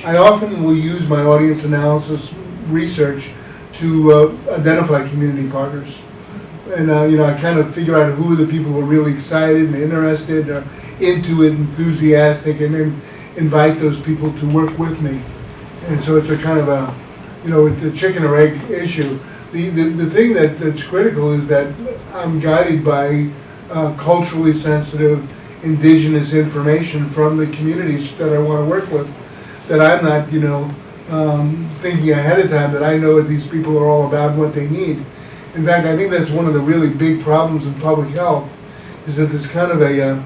I often will use my audience analysis research to identify community partners. And I kind of figure out who are the people who are really excited and interested or into it, enthusiastic, and then invite those people to work with me. And so it's a kind of a, it's a chicken or egg issue. The thing that's critical is that I'm guided by culturally sensitive indigenous information from the communities that I want to work with, that I'm not, thinking ahead of time that I know what these people are all about and what they need. In fact, I think that's one of the really big problems in public health, is that there's kind of a,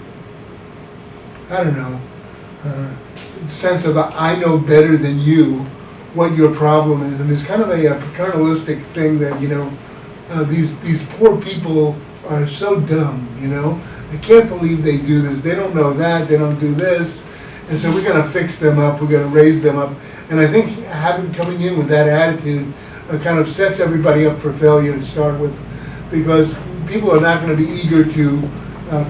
sense of I know better than you what your problem is, and there's kind of a paternalistic thing that, these poor people are so dumb, I can't believe they do this, they don't know that, they don't do this, and so we're going to fix them up, we're going to raise them up. And I think coming in with that attitude kind of sets everybody up for failure to start with, because people are not going to be eager to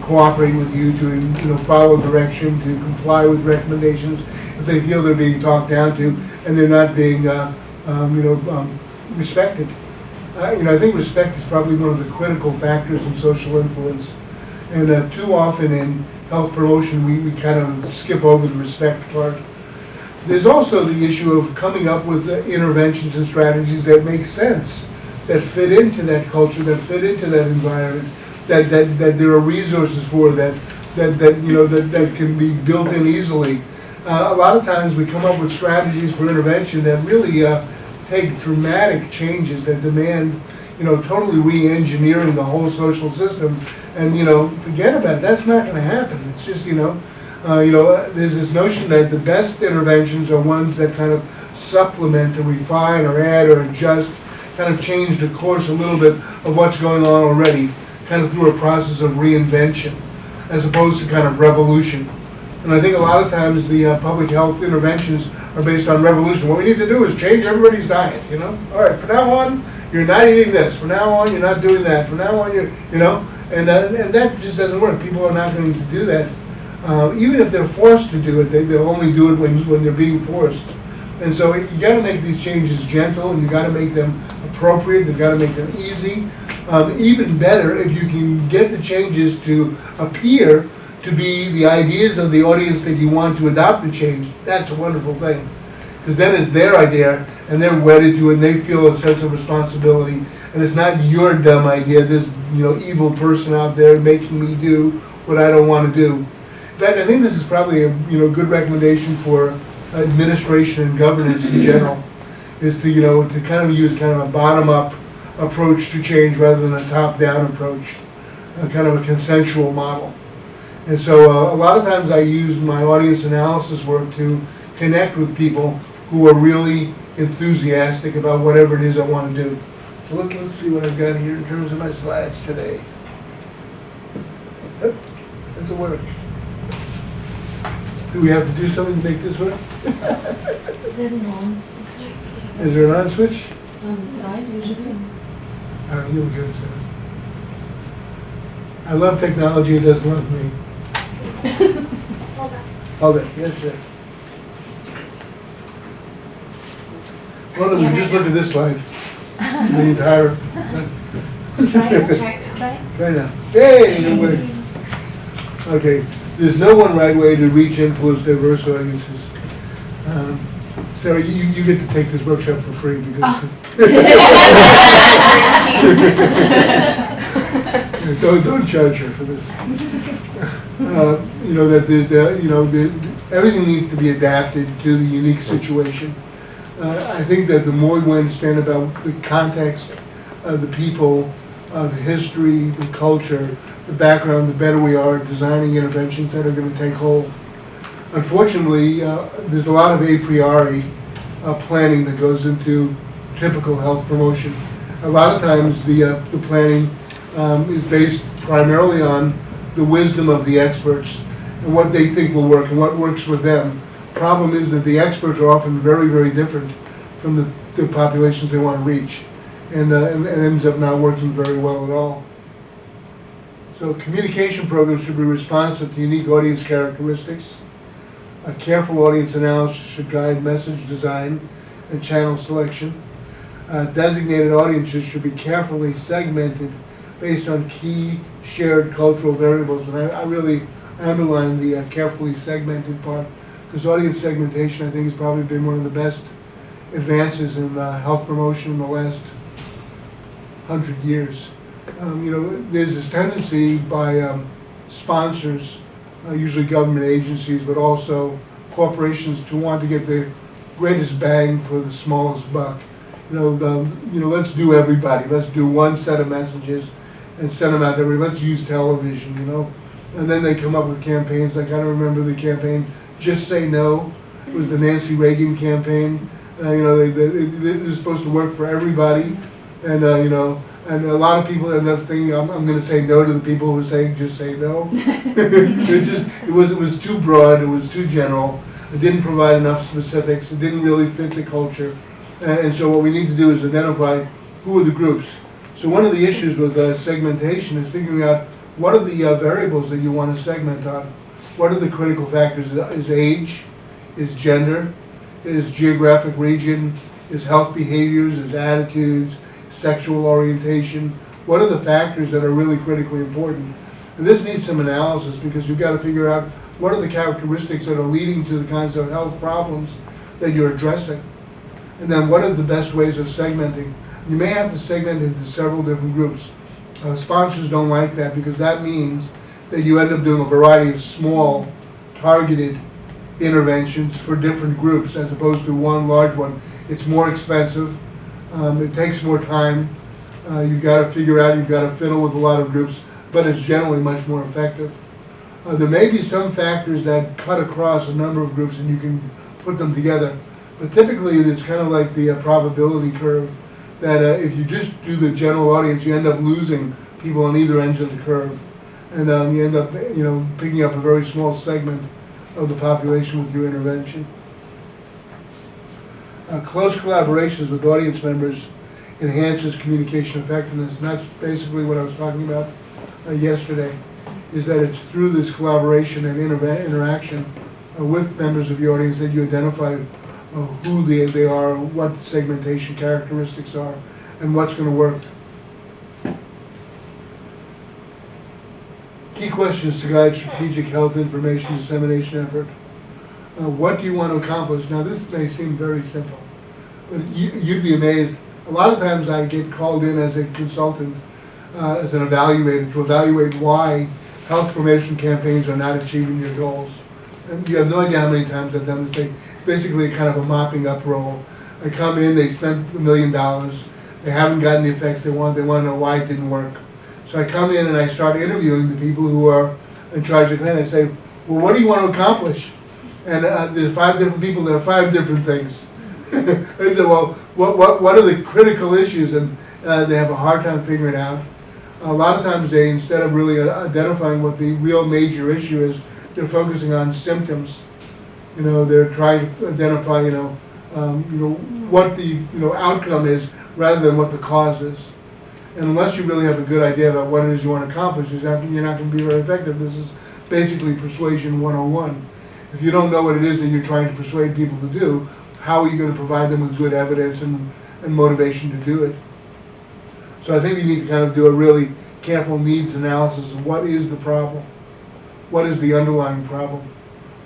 cooperate with you, to follow direction, to comply with recommendations if they feel they're being talked down to and they're not being respected. I think respect is probably one of the critical factors in social influence, and too often in health promotion we kind of skip over the respect part. There's also the issue of coming up with interventions and strategies that make sense, that fit into that culture, that fit into that environment, that there are resources for, that can be built in easily. A lot of times we come up with strategies for intervention that really take dramatic changes that demand, totally re-engineering the whole social system, and forget about it. That's not going to happen. It's just there's this notion that the best interventions are ones that kind of supplement or refine or add or adjust, kind of change the course a little bit of what's going on already, kind of through a process of reinvention, as opposed to kind of revolution. And I think a lot of times the public health interventions are based on revolution. What we need to do is change everybody's diet, All right, from now on, you're not eating this. From now on, you're not doing that. From now on, and that just doesn't work. People are not going to do that. Even if they're forced to do it, they'll only do it when they're being forced. And so you got to make these changes gentle, and you got to make them appropriate. You've got to make them easy. Even better if you can get the changes to appear to be the ideas of the audience that you want to adopt the change. That's a wonderful thing, because then it's their idea, and they're wedded to it, and they feel a sense of responsibility. And it's not your dumb idea, this evil person out there making me do what I don't want to do. In fact, I think this is probably a good recommendation for administration and governance in general, is to kind of use kind of a bottom-up approach to change rather than a top-down approach, kind of a consensual model. And so a lot of times I use my audience analysis work to connect with people who are really enthusiastic about whatever it is I want to do. So let's see what I've got here in terms of my slides today. Yep, that's a work. Do we have to do something to make this work? Is there an on switch? On the side, usually. You'll give it to me. I love technology, it doesn't love me. Hold it. Yes, sir. Well, then just look at this slide. The entire. Try it. Try now. Hey, it works. Okay. There's no one right way to reach, influence diverse audiences. Sarah, you get to take this workshop for free because. Don't judge her for this. That there's everything needs to be adapted to the unique situation. I think that the more we understand about the context, the people, the history, the culture, the background, the better we are at designing interventions that are going to take hold. Unfortunately, there's a lot of a priori planning that goes into typical health promotion. A lot of times the planning is based primarily on the wisdom of the experts and what they think will work and what works for them. Problem is that the experts are often very, very different from the populations they want to reach, and ends up not working very well at all. So communication programs should be responsive to unique audience characteristics. A careful audience analysis should guide message design and channel selection. Designated audiences should be carefully segmented based on key shared cultural variables. And I really underline the carefully segmented part, because audience segmentation, I think, has probably been one of the best advances in health promotion in the last 100 years. There's this tendency by sponsors, usually government agencies, but also corporations, to want to get the greatest bang for the smallest buck. Let's do everybody. Let's do one set of messages and send them out to everybody. Let's use television, And then they come up with campaigns like, I don't remember the campaign, Just Say No. It was the Nancy Reagan campaign. They're supposed to work for everybody. And, and a lot of people end up thinking, I'm going to say no to the people who are saying just say no. it was too broad, it was too general. It didn't provide enough specifics. It didn't really fit the culture. And so what we need to do is identify who are the groups. So one of the issues with segmentation is figuring out what are the variables that you want to segment on. What are the critical factors? Is age? Is gender? Is geographic region? Is health behaviors? Is attitudes? Sexual orientation? What are the factors that are really critically important? And this needs some analysis, because you've got to figure out what are the characteristics that are leading to the kinds of health problems that you're addressing. And then what are the best ways of segmenting? You may have to segment into several different groups. Sponsors don't like that, because that means that you end up doing a variety of small, targeted interventions for different groups as opposed to one large one. It's more expensive. It takes more time. You've got to figure out, you've got to fiddle with a lot of groups, but it's generally much more effective. There may be some factors that cut across a number of groups and you can put them together. But typically it's kind of like the probability curve, that if you just do the general audience, you end up losing people on either end of the curve. And you end up picking up a very small segment of the population with your intervention. Close collaborations with audience members enhances communication effectiveness, and that's basically what I was talking about yesterday, is that it's through this collaboration and interaction with members of the audience that you identify who they are, what the segmentation characteristics are, and what's going to work. Key questions to guide strategic health information dissemination effort. What do you want to accomplish? Now this may seem very simple, but you'd be amazed. A lot of times I get called in as a consultant, as an evaluator, to evaluate why health promotion campaigns are not achieving their goals. And you have no idea how many times I've done this thing. Basically kind of a mopping up role. I come in, they spent $1 million, they haven't gotten the effects they want to know why it didn't work. So I come in and I start interviewing the people who are in charge of the plan. I say, well, what do you want to accomplish? And there's 5 different people, there are 5 different things. I said, well, what are the critical issues? And they have a hard time figuring it out. A lot of times they, instead of really identifying what the real major issue is, they're focusing on symptoms. They're trying to identify, what the outcome is rather than what the cause is. And unless you really have a good idea about what it is you want to accomplish, you're not going to be very effective. This is basically persuasion 101. If you don't know what it is that you're trying to persuade people to do, how are you going to provide them with good evidence and motivation to do it? So I think you need to kind of do a really careful needs analysis of what is the problem, what is the underlying problem,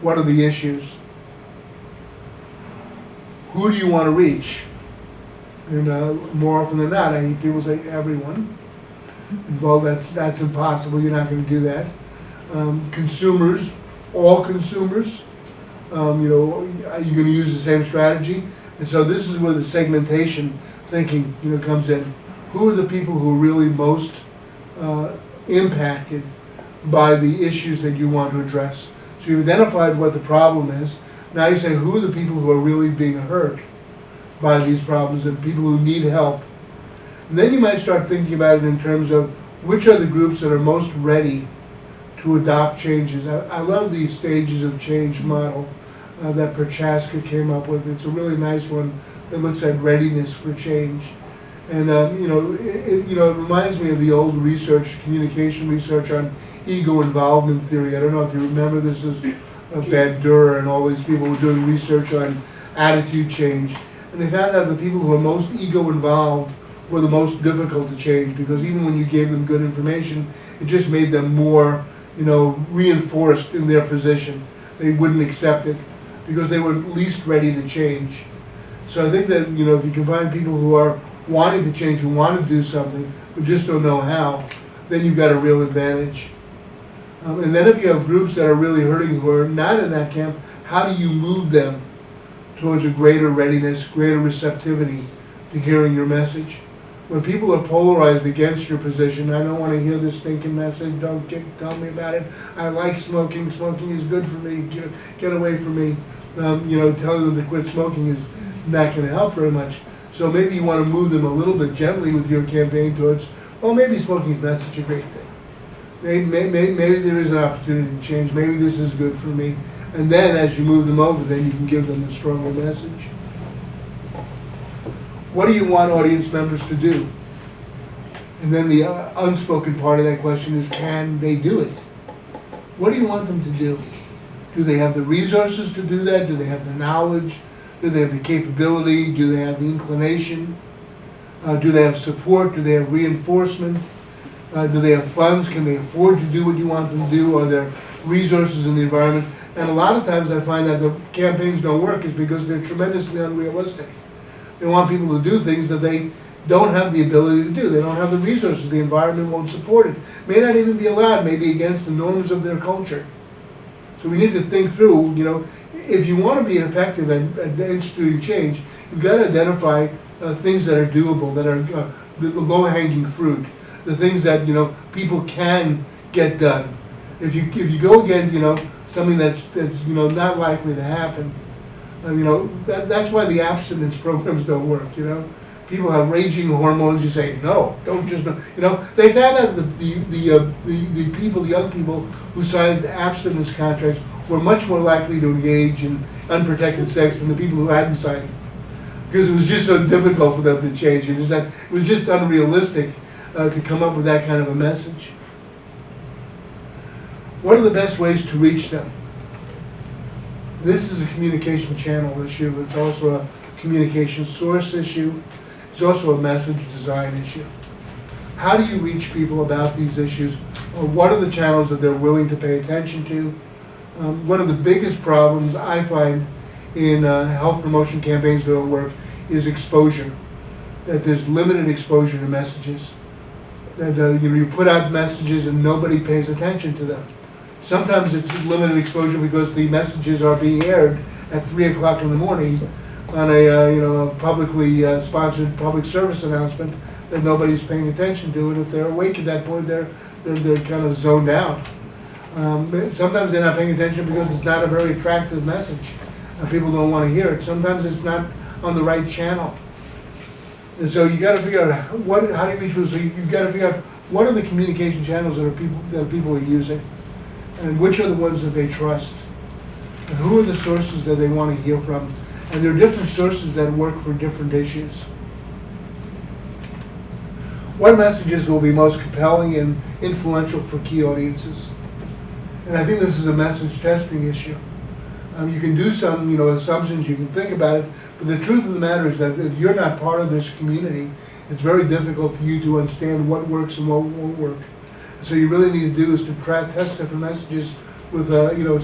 what are the issues, who do you want to reach? And more often than not, I hear people say everyone. Well, that's impossible. You're not going to do that. Consumers, all consumers. Are you going to use the same strategy? And so this is where the segmentation thinking comes in. Who are the people who are really most impacted by the issues that you want to address? So you've identified what the problem is. Now you say, who are the people who are really being hurt by these problems and people who need help? And then you might start thinking about it in terms of which are the groups that are most ready to adopt changes. I love the stages of change model that Prochaska came up with. It's a really nice one that looks at readiness for change. And it reminds me of the old research, communication research on ego involvement theory. I don't know if you remember this. Is Bandura and all these people were doing research on attitude change. And they found out the people who were most ego involved were the most difficult to change, because even when you gave them good information, it just made them more, reinforced in their position. They wouldn't accept it because they were least ready to change. So I think that, if you can find people who are wanting to change, who want to do something, but just don't know how, then you've got a real advantage. And then if you have groups that are really hurting who are not in that camp, how do you move them towards a greater readiness, greater receptivity to hearing your message? When people are polarized against your position, I don't want to hear this stinking message, tell me about it, I like smoking is good for me, get away from me. Telling them to quit smoking is not going to help very much. So maybe you want to move them a little bit gently with your campaign towards, well, maybe smoking is not such a great thing. Maybe there is an opportunity to change, maybe this is good for me. And then as you move them over, then you can give them a stronger message. What do you want audience members to do? And then the unspoken part of that question is, can they do it? What do you want them to do? Do they have the resources to do that? Do they have the knowledge? Do they have the capability? Do they have the inclination? Do they have support? Do they have reinforcement? Do they have funds? Can they afford to do what you want them to do? Are there resources in the environment? And a lot of times I find that the campaigns don't work is because they're tremendously unrealistic. They want people to do things that they don't have the ability to do. They don't have the resources. The environment won't support it. May not even be allowed, maybe against the norms of their culture. So we need to think through, if you want to be effective at instituting change, you've got to identify things that are doable, that are the low-hanging fruit, the things that, people can get done. If you go against, something that's not likely to happen, that's why the abstinence programs don't work, People have raging hormones, you say, no, don't just, they found out that the people, the young people who signed abstinence contracts were much more likely to engage in unprotected sex than the people who hadn't signed. Because it was just so difficult for them to change. It was just unrealistic to come up with that kind of a message. What are the best ways to reach them? This is a communication channel issue. It's also a communication source issue. It's also a message design issue. How do you reach people about these issues? What are the channels that they're willing to pay attention to? One of the biggest problems I find in health promotion campaigns that don't work is exposure. That there's limited exposure to messages. That you put out messages and nobody pays attention to them. Sometimes it's limited exposure because the messages are being aired at 3 o'clock in the morning on a publicly sponsored public service announcement that nobody's paying attention to, and if they're awake at that point, they're kind of zoned out. Sometimes they're not paying attention because it's not a very attractive message. People don't want to hear it. Sometimes it's not on the right channel. And so you got to figure out how do you reach people. So you've got to figure out what are the communication channels that people are using, and which are the ones that they trust, and who are the sources that they want to hear from. And there are different sources that work for different issues. What messages will be most compelling and influential for key audiences? And I think this is a message testing issue. You can do some, assumptions, you can think about it, but the truth of the matter is that if you're not part of this community, it's very difficult for you to understand what works and what won't work. So you really need to do is to test different messages with,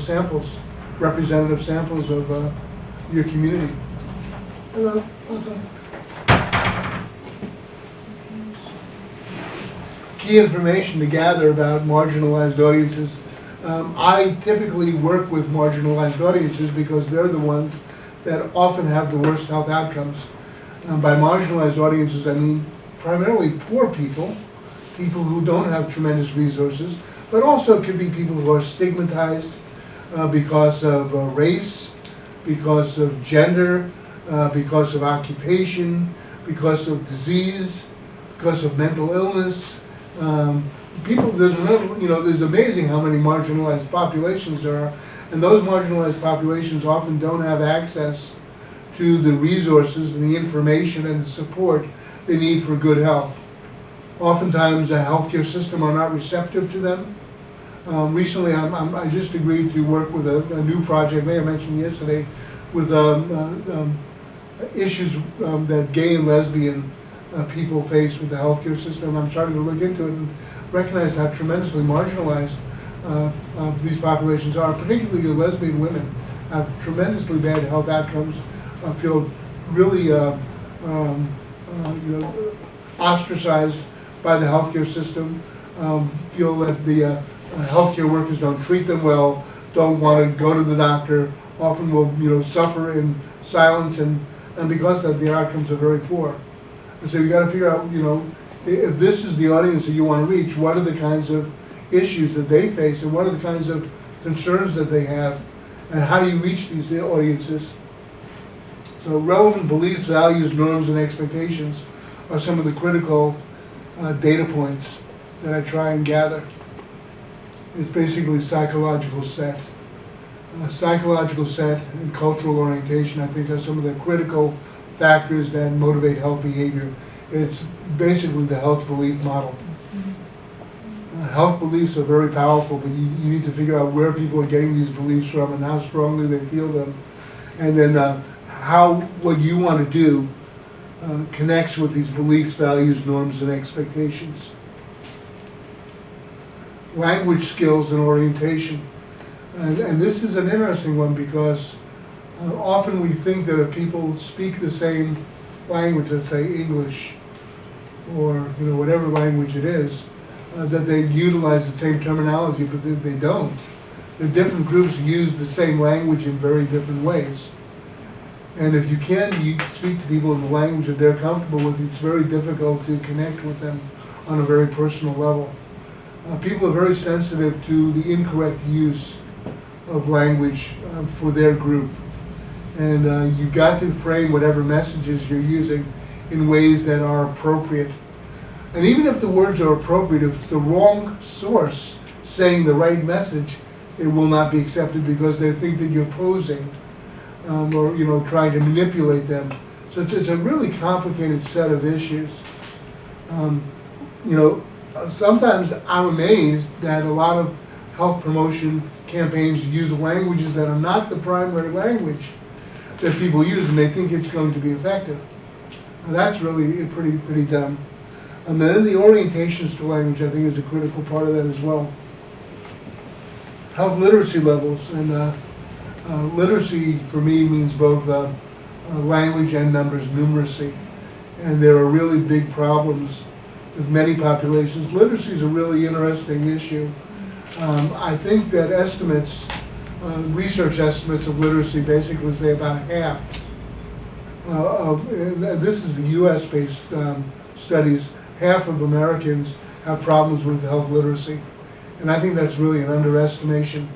samples, representative samples of your community. Hello. Key information to gather about marginalized audiences. I typically work with marginalized audiences because they're the ones that often have the worst health outcomes. By marginalized audiences, I mean primarily poor people, people who don't have tremendous resources, but also it could be people who are stigmatized because of race, because of gender, because of occupation, because of disease, because of mental illness. There's amazing how many marginalized populations there are, and those marginalized populations often don't have access to the resources and the information and the support they need for good health. Oftentimes the healthcare system are not receptive to them. Recently, I just agreed to work with a new project, I mentioned yesterday, with issues that gay and lesbian people face with the healthcare system. I'm starting to look into it and recognize how tremendously marginalized these populations are, particularly the lesbian women have tremendously bad health outcomes, feel really ostracized by the healthcare system, feel that the healthcare workers don't treat them well, don't want to go to the doctor, often will suffer in silence, and because of that, their outcomes are very poor. And so you got to figure out, if this is the audience that you want to reach, what are the kinds of issues that they face, and what are the kinds of concerns that they have, and how do you reach these audiences? So relevant beliefs, values, norms, and expectations are some of the critical data points that I try and gather. It's basically psychological set. Psychological set and cultural orientation, I think, are some of the critical factors that motivate health behavior. It's basically the health belief model. Health beliefs are very powerful, but you need to figure out where people are getting these beliefs from and how strongly they feel them. And then how what you want to do connects with these beliefs, values, norms, and expectations. Language skills and orientation. And this is an interesting one because often we think that if people speak the same language, let's say English, or whatever language it is, that they utilize the same terminology, but they don't. The different groups use the same language in very different ways. And if you speak to people in the language that they're comfortable with, it's very difficult to connect with them on a very personal level. People are very sensitive to the incorrect use of language for their group. And you've got to frame whatever messages you're using in ways that are appropriate. And even if the words are appropriate, if it's the wrong source saying the right message, it will not be accepted because they think that you're posing or trying to manipulate them. So it's a really complicated set of issues. Sometimes I'm amazed that a lot of health promotion campaigns use languages that are not the primary language that people use, and they think it's going to be effective. Now, that's really pretty dumb. And then the orientations to language, I think, is a critical part of that as well. Health literacy levels, and literacy for me means both language and numbers numeracy. And there are really big problems with many populations. Literacy is a really interesting issue. I think that research estimates of literacy basically say about half this is the US-based studies, half of Americans have problems with health literacy. And I think that's really an underestimation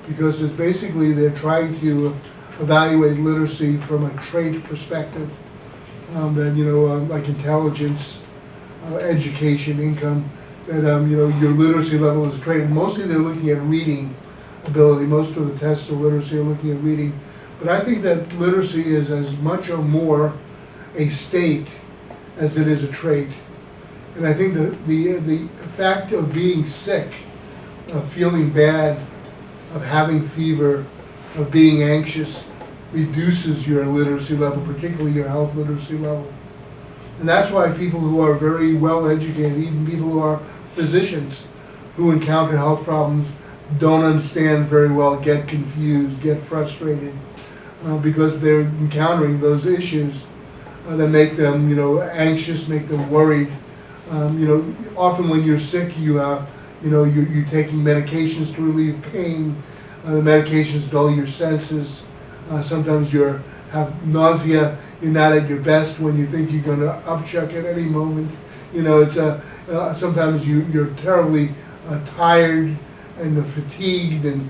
because it's basically they're trying to evaluate literacy from a trait perspective, like intelligence, education, income, that your literacy level is a trait. And mostly they're looking at reading ability. Most of the tests of literacy are looking at reading. But I think that literacy is as much or more a state as it is a trait. And I think the fact of being sick, of feeling bad, of having fever, of being anxious, reduces your literacy level, particularly your health literacy level. And that's why people who are very well educated, even people who are physicians, who encounter health problems, don't understand very well, get confused, get frustrated, because they're encountering those issues that make them, anxious, make them worried. Often when you're sick, you're taking medications to relieve pain. The medications dull your senses. Sometimes you have nausea. You're not at your best when you think you're going to upchuck at any moment. Sometimes you're terribly tired and fatigued, and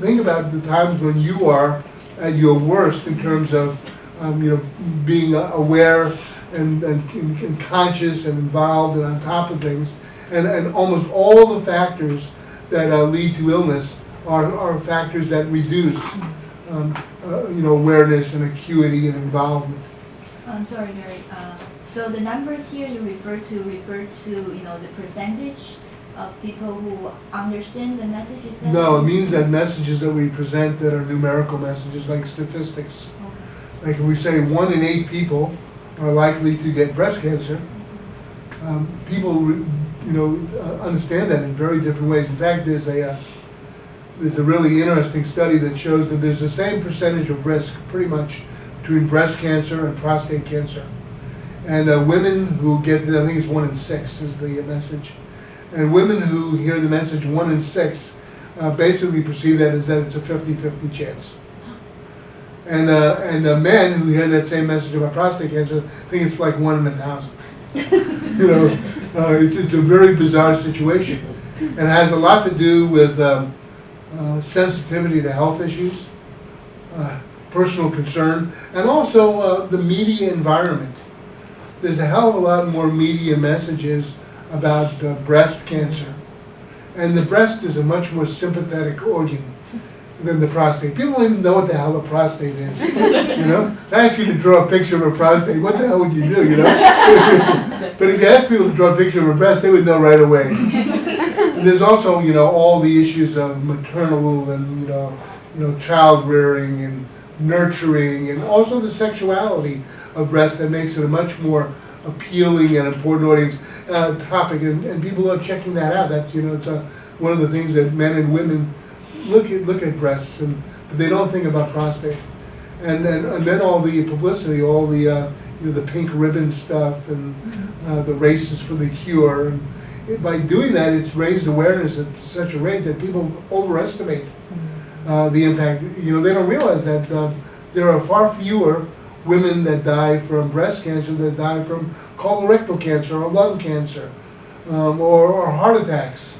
think about the times when you are at your worst in terms of being aware and conscious and involved and on top of things, and almost all the factors that lead to illness are factors that reduce awareness and acuity and involvement. I'm sorry, Mary. So the numbers here you refer to the percentage of people who understand the messages? No, it means that messages that we present that are numerical messages, like statistics. Like if we say 1 in 8 people are likely to get breast cancer, people, understand that in very different ways. In fact, there's a really interesting study that shows that there's the same percentage of risk, pretty much, between breast cancer and prostate cancer. And women who get, I think it's 1 in 6 is the message. And women who hear the message 1 in 6 basically perceive that as that it's a 50-50 chance. And men who hear that same message about prostate cancer think it's like 1 in 1,000. It's a very bizarre situation. And it has a lot to do with sensitivity to health issues, personal concern, and also the media environment. There's a hell of a lot more media messages about breast cancer. And the breast is a much more sympathetic organ than the prostate. People don't even know what the hell a prostate is. If I ask you to draw a picture of a prostate, what the hell would you do, But if you ask people to draw a picture of a breast, they would know right away. And there's also, all the issues of maternal and, child rearing and nurturing, and also the sexuality of breast that makes it a much more appealing and important audience topic, and people are checking that out. That's it's one of the things that men and women look at breasts, but they don't think about prostate, and then all the publicity, all the the pink ribbon stuff, and the races for the cure, and by doing that, it's raised awareness at such a rate that people overestimate the impact. They don't realize that there are far fewer women that die from breast cancer that die from colorectal cancer or lung cancer or heart attacks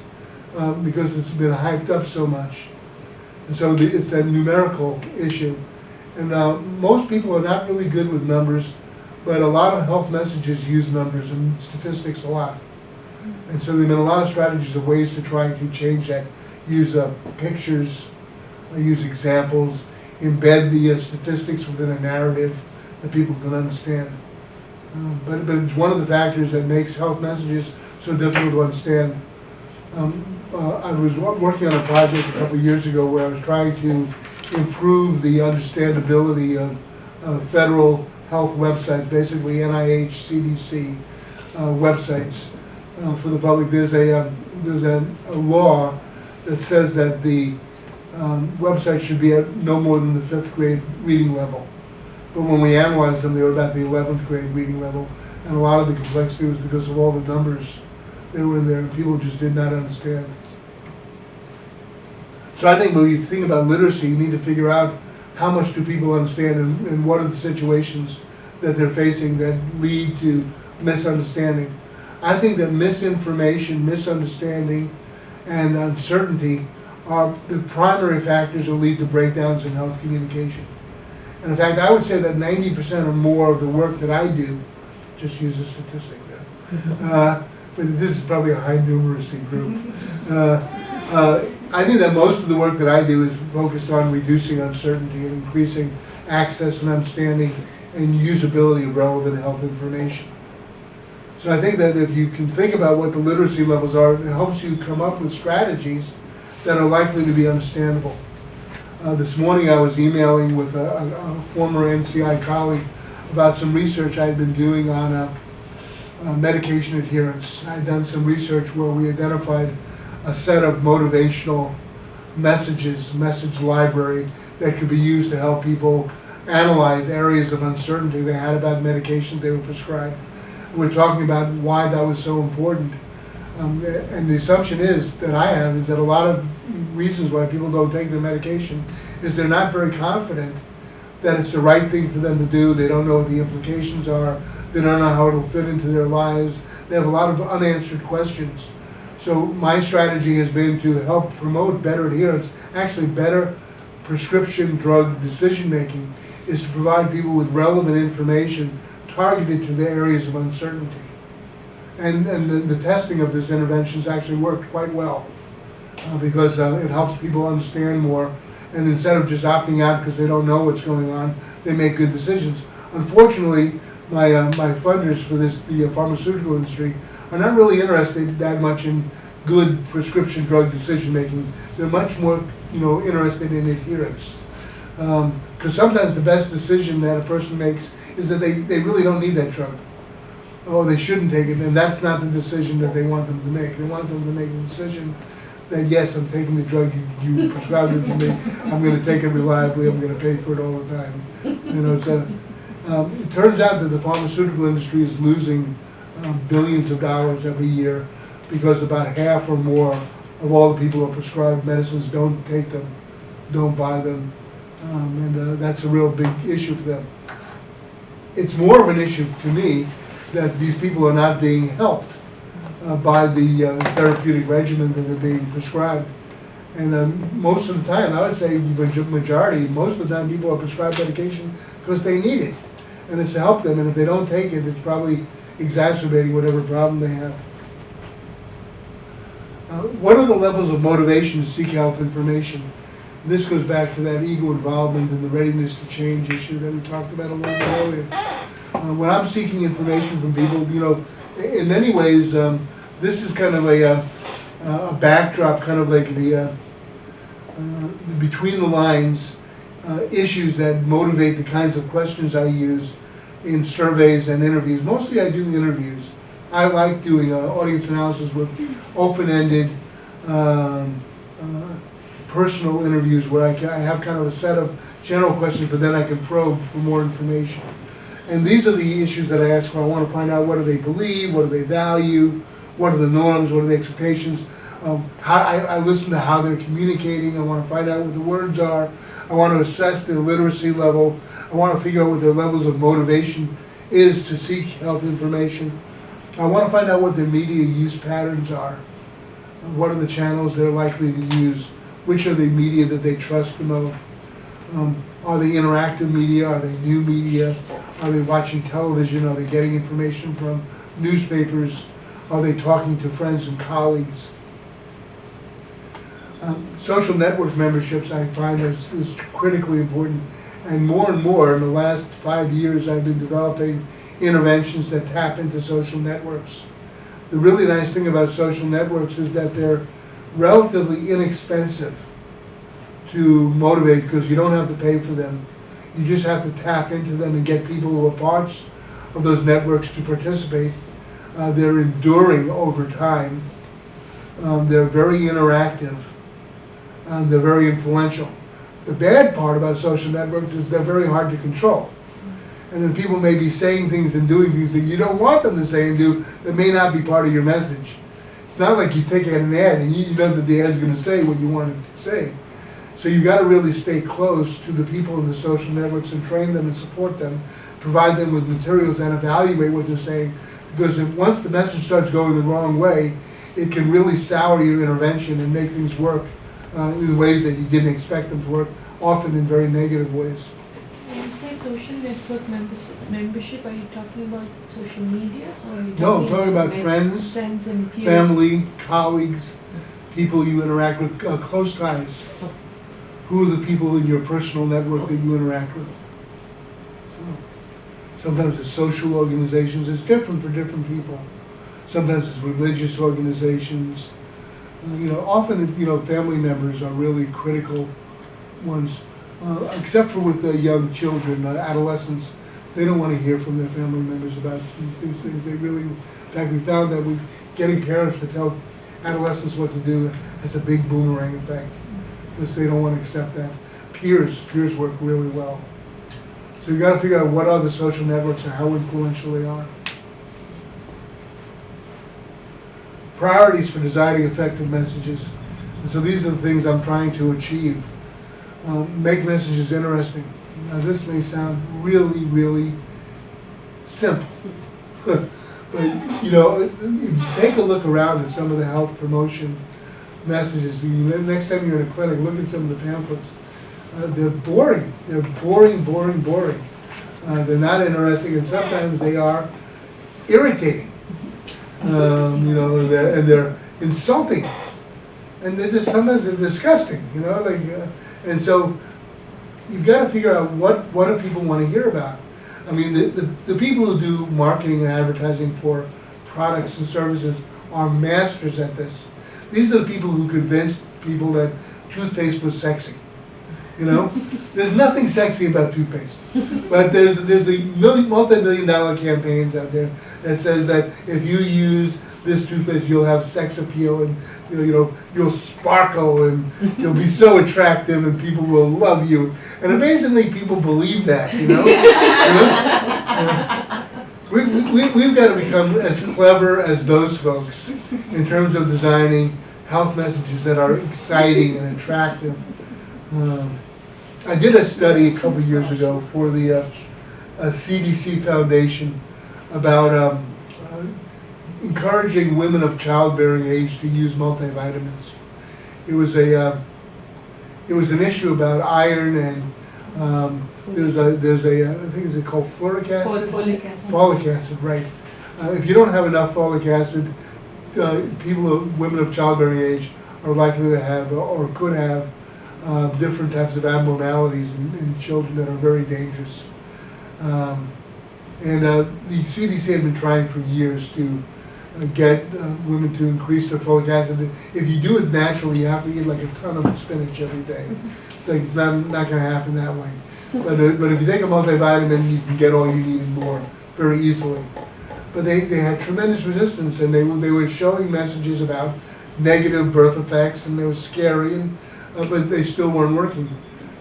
because it's been hyped up so much. And so it's that numerical issue. And most people are not really good with numbers, but a lot of health messages use numbers and statistics a lot. And so there have been a lot of strategies of ways to try to change that. Use pictures, use examples, embed the statistics within a narrative that people can understand. But it's one of the factors that makes health messages so difficult to understand. I was working on a project a couple of years ago where I was trying to improve the understandability of federal health websites, basically NIH, CDC websites for the public. There's a law that says that the website should be at no more than the 5th grade reading level. But when we analyzed them, they were about the 11th grade reading level. And a lot of the complexity was because of all the numbers that were in there, and people just did not understand. So I think when you think about literacy, you need to figure out how much do people understand, and what are the situations that they're facing that lead to misunderstanding. I think that misinformation, misunderstanding, and uncertainty are the primary factors that lead to breakdowns in health communication. And in fact, I would say that 90% or more of the work that I do, just use a statistic there, but this is probably a high numeracy group. I think that most of the work that I do is focused on reducing uncertainty and increasing access and understanding and usability of relevant health information. So I think that if you can think about what the literacy levels are, it helps you come up with strategies that are likely to be understandable. This morning I was emailing with a former NCI colleague about some research I'd been doing on medication adherence. I'd done some research where we identified a set of motivational messages, message library, that could be used to help people analyze areas of uncertainty they had about medications they were prescribed. We're talking about why that was so important. And the assumption is that I have is that a lot of reasons why people don't take their medication is they're not very confident that it's the right thing for them to do. They don't know what the implications are. They don't know how it'll fit into their lives. They have a lot of unanswered questions. So my strategy has been to help promote better adherence, actually better prescription drug decision making, is to provide people with relevant information targeted to their areas of uncertainty. And the testing of this intervention has actually worked quite well because it helps people understand more. And instead of just opting out because they don't know what's going on, they make good decisions. Unfortunately, my funders for this, the pharmaceutical industry, are not really interested that much in good prescription drug decision making. They're much more, interested in adherence. Because sometimes the best decision that a person makes is that they really don't need that drug. Or they shouldn't take it, and that's not the decision that they want them to make. They want them to make the decision that, yes, I'm taking the drug you prescribed it to me, I'm gonna take it reliably, I'm gonna pay for it all the time. It turns out that the pharmaceutical industry is losing billions of dollars every year because about half or more of all the people who are prescribed medicines don't take them, don't buy them, and that's a real big issue for them. It's more of an issue to me that these people are not being helped by the therapeutic regimen that they're being prescribed. And most of the time, I would say majority, most of the time people are prescribed medication because they need it. And it's to help them, and if they don't take it, it's probably exacerbating whatever problem they have. What are the levels of motivation to seek health information? And this goes back to that ego involvement and the readiness to change issue that we talked about a little bit earlier. When I'm seeking information from people, in many ways, this is kind of a backdrop, kind of like the between the lines issues that motivate the kinds of questions I use in surveys and interviews. Mostly I do interviews. I like doing audience analysis with open-ended personal interviews where I have kind of a set of general questions, but then I can probe for more information. And these are the issues that I ask for. I want to find out what do they believe, what do they value, what are the norms, what are the expectations. I listen to how they're communicating. I want to find out what the words are. I want to assess their literacy level. I want to figure out what their levels of motivation is to seek health information. I want to find out what their media use patterns are. What are the channels they're likely to use? Which are the media that they trust the most? Are they interactive media? Are they new media? Are they watching television? Are they getting information from newspapers? Are they talking to friends and colleagues? Social network memberships I find is critically important. And more in the last 5 years I've been developing interventions that tap into social networks. The really nice thing about social networks is that they're relatively inexpensive to motivate because you don't have to pay for them. You just have to tap into them and get people who are parts of those networks to participate. They're enduring over time. They're very interactive. And they're very influential. The bad part about social networks is they're very hard to control. And then people may be saying things and doing things that you don't want them to say and do that may not be part of your message. It's not like you take an ad and you know that the ad's going to say what you want it to say. So you've got to really stay close to the people in the social networks and train them and support them, provide them with materials and evaluate what they're saying. Because once the message starts going the wrong way, it can really sour your intervention and make things work in ways that you didn't expect them to work, often in very negative ways. When you say social network membership, are you talking about social media? Or are you No, I'm talking about friends, and peers? family, colleagues, people you interact with, close ties. Who are the people in your personal network that you interact with? Sometimes it's social organizations. It's different for different people. Sometimes it's religious organizations. Often, family members are really critical ones, except for with the young children, adolescents. They don't want to hear from their family members about these things. They really, in fact, we found that getting parents to tell adolescents what to do has a big boomerang effect, because they don't want to accept that. Peers work really well. So you've got to figure out what are the social networks and how influential they are. Priorities for designing effective messages. And so these are the things I'm trying to achieve. Make messages interesting. Now this may sound really, really simple. But take a look around at some of the health promotion messages. Next time you're in a clinic, look at some of the pamphlets. They're boring. They're boring. They're not interesting, and sometimes they are irritating. And they're insulting, and sometimes they're disgusting. And so you've got to figure out what do people want to hear about. I mean, the people who do marketing and advertising for products and services are masters at this. These are the people who convinced people that toothpaste was sexy. You know, there's nothing sexy about toothpaste, but there's the multi-million-dollar campaigns out there that says that if you use this toothpaste, you'll have sex appeal and you'll sparkle and you'll be so attractive and people will love you. And amazingly, people believe that. We've got to become as clever as those folks in terms of designing health messages that are exciting and attractive. I did a study a couple of years ago for the CDC Foundation about encouraging women of childbearing age to use multivitamins. It was an issue about iron and there's a I think is it called folic acid? Folic acid. Folic acid, right. If you don't have enough folic acid, women of childbearing age are likely to have or could have different types of abnormalities in children that are very dangerous. The CDC had been trying for years to get women to increase their folic acid. If you do it naturally, you have to eat like a ton of spinach every day. It's like it's not going to happen that way. But if you take a multivitamin, you can get all you need and more very easily. But they had tremendous resistance, and they were showing messages about negative birth effects, and they were scary, but they still weren't working.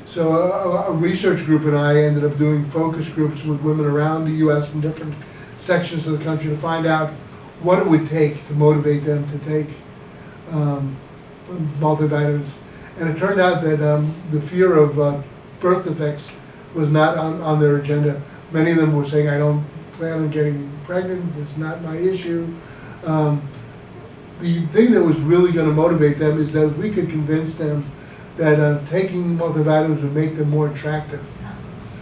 So a research group and I ended up doing focus groups with women around the U.S. in different sections of the country to find out what it would take to motivate them to take multivitamins. And it turned out that the fear of birth defects was not on their agenda. Many of them were saying, I don't plan on getting pregnant, it's not my issue. The thing that was really going to motivate them is that we could convince them that taking multivitamins would make them more attractive.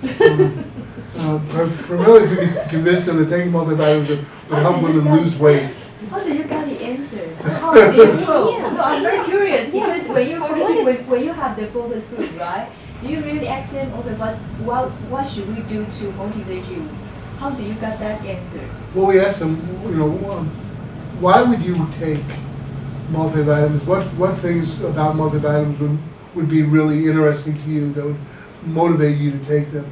Primarily, if we could convince them that taking multivitamins would help women lose weight. How do you get the answer? How do you know? Yeah. No, I'm very curious because Yes. when you have the focus group, right? Do you really ask them, okay, what should we do to motivate you? How do you get that answer? Well, we asked them, why would you take multivitamins? What things about multivitamins would be really interesting to you that would motivate you to take them?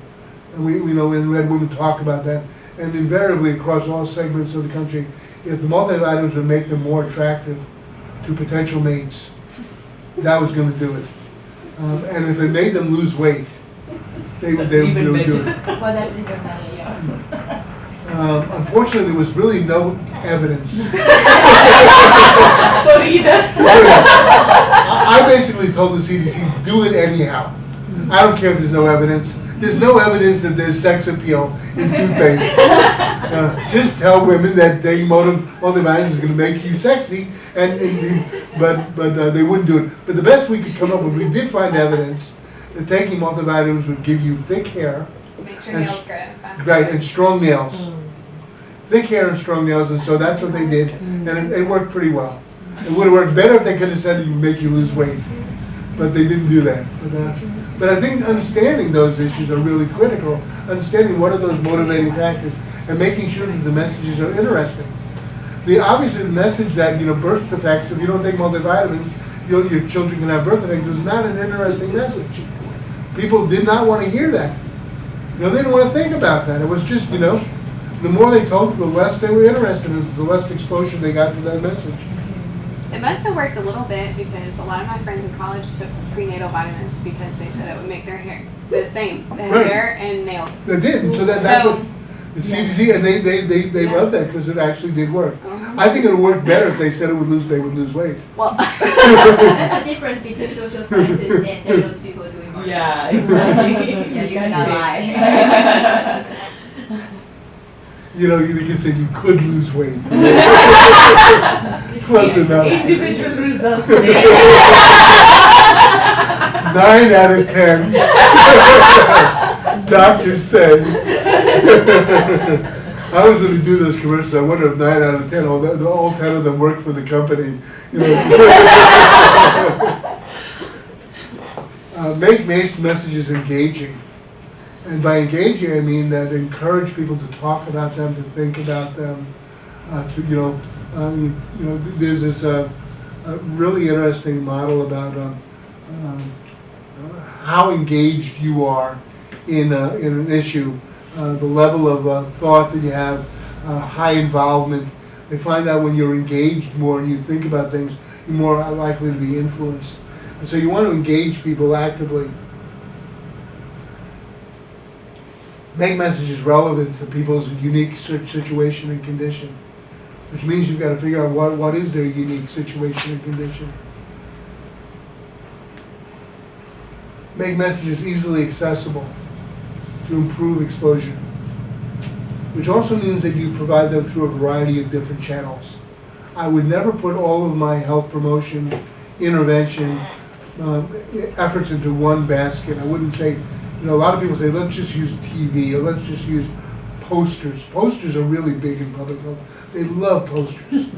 And we had women talk about that. And invariably, across all segments of the country, if the multivitamins would make them more attractive to potential mates, that was going to do it. And if it made them lose weight, they would do it. Well, that's even better, yeah. Unfortunately, there was really no evidence. I basically told the CDC, do it anyhow. I don't care if there's no evidence. There's no evidence that there's sex appeal in toothpaste. Just tell women that taking multivitamins is going to make you sexy, but they wouldn't do it. But the best we could come up with, we did find evidence that taking multivitamins would give you thick hair. Makes your nails grow faster. Right, and strong nails. Thick hair and strong nails, and so that's what they did, and it worked pretty well. It would have worked better if they could have said it would make you lose weight, but they didn't do that. But I think understanding those issues are really critical, understanding what are those motivating factors, and making sure that the messages are interesting. Obviously, the message that birth defects, if you don't take multivitamins, your children can have birth defects, was not an interesting message. People did not want to hear that. They didn't want to think about that. It was just, the more they told, the less they were interested, and the less exposure they got to that message. It must have worked a little bit because a lot of my friends in college took prenatal vitamins because they said it would make their hair the same, hair and nails. They did, and so that's what the CDC, and they loved that because it actually did work. I think it would work better if they said they would lose weight. Well, That's the difference between social scientists and those people doing marketing. Yeah, exactly. Yeah, you cannot lie. You can say you could lose weight. Close enough. Individual results. 9 out of 10. Doctors say. I was going to do those commercials. I wonder if 9 out of 10, all 10 of them work for the company. Make messages engaging. And by engaging, I mean that encourage people to talk about them, to think about them. There's this really interesting model about how engaged you are in an issue, the level of thought that you have, high involvement. They find out when you're engaged more and you think about things, you're more likely to be influenced. And so you want to engage people actively. Make messages relevant to people's unique situation and condition, which means you've got to figure out what is their unique situation and condition. Make messages easily accessible to improve exposure, which also means that you provide them through a variety of different channels. I would never put all of my health promotion, intervention, efforts into one basket. I wouldn't say, a lot of people say, let's just use TV or let's just use posters. Posters are really big in public health. They love posters.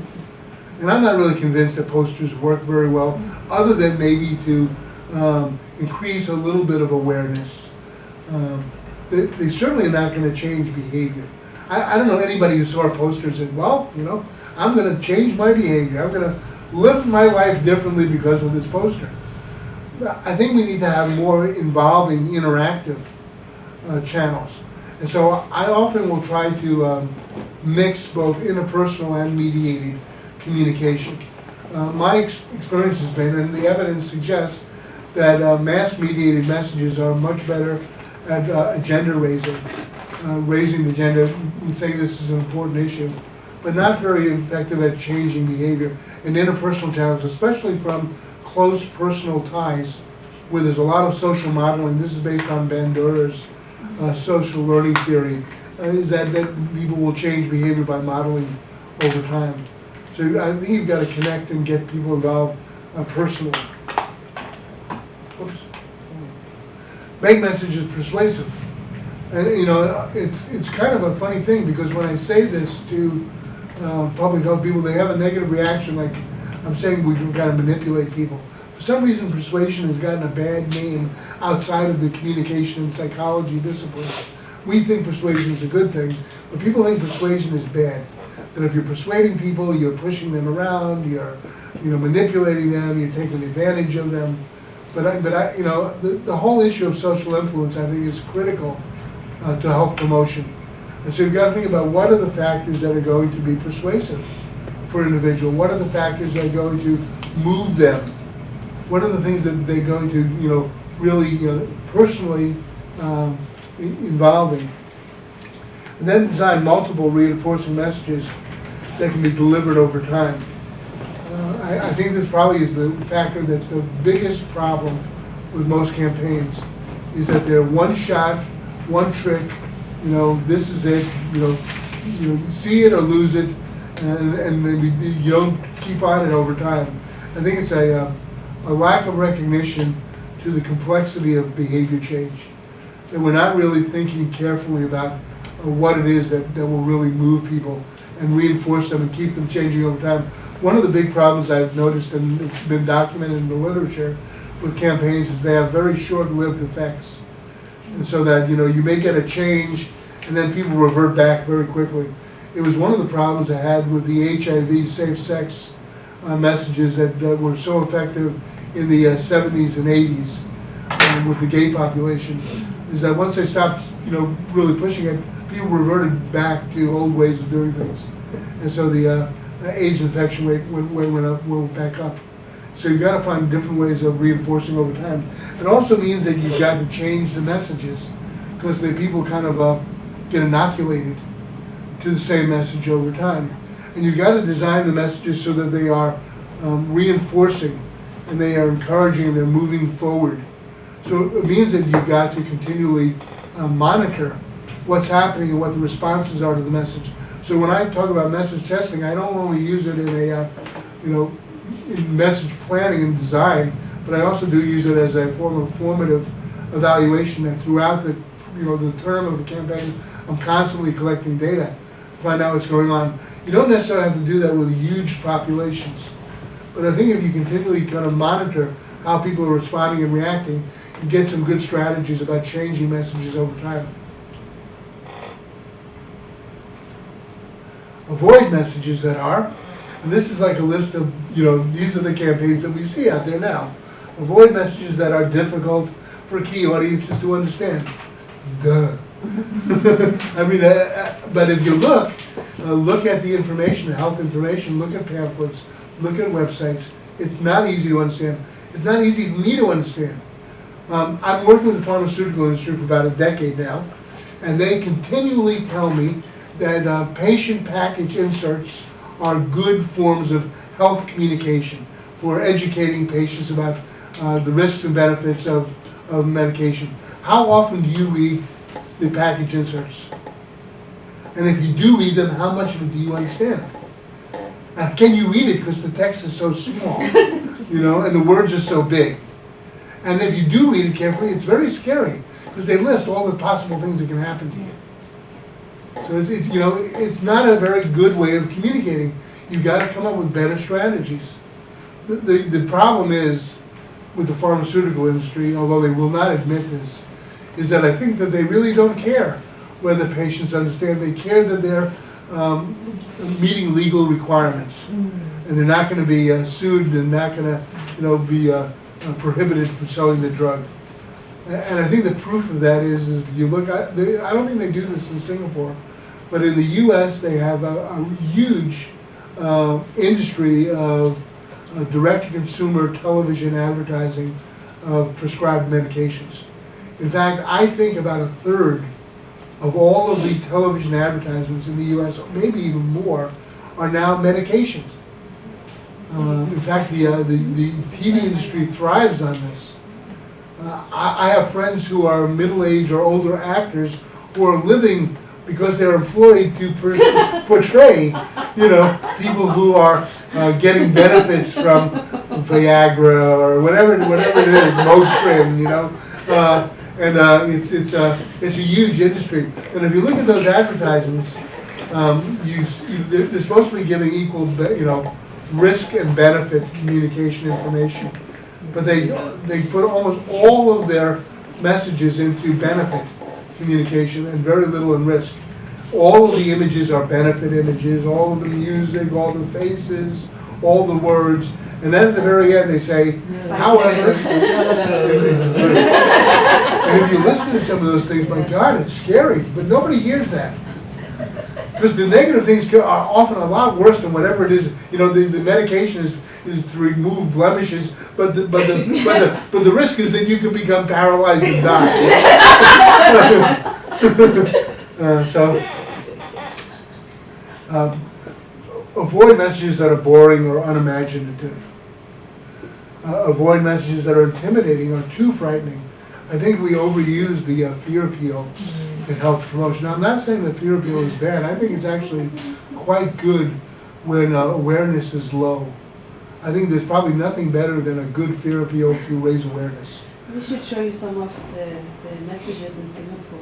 And I'm not really convinced that posters work very well, other than maybe to increase a little bit of awareness. They certainly are not going to change behavior. I don't know anybody who saw a poster and said, well, I'm going to change my behavior. I'm going to live my life differently because of this poster. I think we need to have more involving, interactive channels. And so I often will try to mix both interpersonal and mediated communication. My experience has been, and the evidence suggests, that mass-mediated messages are much better at agenda raising, raising the agenda and saying this is an important issue, but not very effective at changing behavior. And interpersonal channels, especially from close personal ties, where there's a lot of social modeling. This is based on Bandura's social learning theory, is that people will change behavior by modeling over time. So I think you've got to connect and get people involved personally. Oops. Make messages persuasive. And it's kind of a funny thing, because when I say this to public health people, they have a negative reaction, like I'm saying we can kind of manipulate people. For some reason, persuasion has gotten a bad name outside of the communication and psychology disciplines. We think persuasion is a good thing, but people think persuasion is bad. That if you're persuading people, you're pushing them around, you're manipulating them, you're taking advantage of them. But the whole issue of social influence, I think, is critical to health promotion. And so you've got to think about what are the factors that are going to be persuasive for an individual. What are the factors that are going to move them? What are the things that they're going to, really personally involving? And then design multiple reinforcing messages that can be delivered over time. I think this probably is the factor that's the biggest problem with most campaigns, is that they're one shot, one trick, this is it, see it or lose it, and maybe you don't keep on it over time. I think it's a lack of recognition to the complexity of behavior change, that we're not really thinking carefully about what it is that will really move people and reinforce them and keep them changing over time. One of the big problems I've noticed, and it's been documented in the literature with campaigns, is they have very short-lived effects. And so that, you may get a change and then people revert back very quickly. It was one of the problems I had with the HIV safe sex messages that were so effective in the 70s and 80s with the gay population, is that once they stopped, really pushing it, people reverted back to old ways of doing things. And so the AIDS infection rate went back up. So you've got to find different ways of reinforcing over time. It also means that you've got to change the messages, because the people kind of get inoculated to the same message over time. And you've got to design the messages so that they are reinforcing and they are encouraging and they're moving forward. So it means that you've got to continually monitor what's happening and what the responses are to the message. So when I talk about message testing, I don't only use it in a, in message planning and design, but I also do use it as a form of formative evaluation. And throughout the, the term of the campaign, I'm constantly collecting data to find out what's going on. You don't necessarily have to do that with huge populations, but I think if you continually kind of monitor how people are responding and reacting, you get some good strategies about changing messages over time. Avoid messages that are And this is like a list of, these are the campaigns that we see out there now. Avoid messages that are difficult for key audiences to understand. Duh. I mean, but if you look at the information, health information, look at pamphlets, look at websites, it's not easy to understand. It's not easy for me to understand. I'm working with the pharmaceutical industry for about a decade now, and they continually tell me that patient package inserts are good forms of health communication for educating patients about the risks and benefits of medication. How often do you read the package inserts? And if you do read them, how much of it do you understand? Now, can you read it because the text is so small, and the words are so big? And if you do read it carefully, it's very scary because they list all the possible things that can happen to you. So it's not a very good way of communicating. You've got to come up with better strategies. The problem is with the pharmaceutical industry, although they will not admit this, is that I think that they really don't care whether patients understand. They care that they're meeting legal requirements, and they're not going to be sued and not going to be prohibited from selling the drug. And I think the proof of that is if you look at, I don't think they do this in Singapore, but in the U.S. they have a huge industry of direct-to-consumer television advertising of prescribed medications. In fact, I think about a third of all of the television advertisements in the U.S., maybe even more, are now medications. In fact, the TV industry thrives on this. I have friends who are middle-aged or older actors who are living because they're employed to portray, people who are getting benefits from Viagra or whatever it is, Motrin, it's a huge industry. And if you look at those advertisements, they're supposed to be giving equal, risk and benefit communication information, but they put almost all of their messages into benefit communication and very little in risk. All of the images are benefit images, all of the music, all the faces, all the words, and then at the very end they say, however, and if you listen to some of those things, my God, it's scary, but nobody hears that. Because the negative things are often a lot worse than whatever it is. The medication is to remove blemishes, but the risk is that you could become paralyzed and die. Avoid messages that are boring or unimaginative. Avoid messages that are intimidating or too frightening. I think we overuse the fear appeal in health promotion. Now, I'm not saying that fear appeal is bad. I think it's actually quite good when awareness is low. I think there's probably nothing better than a good fear appeal to raise awareness. We should show you some of the messages in Singapore.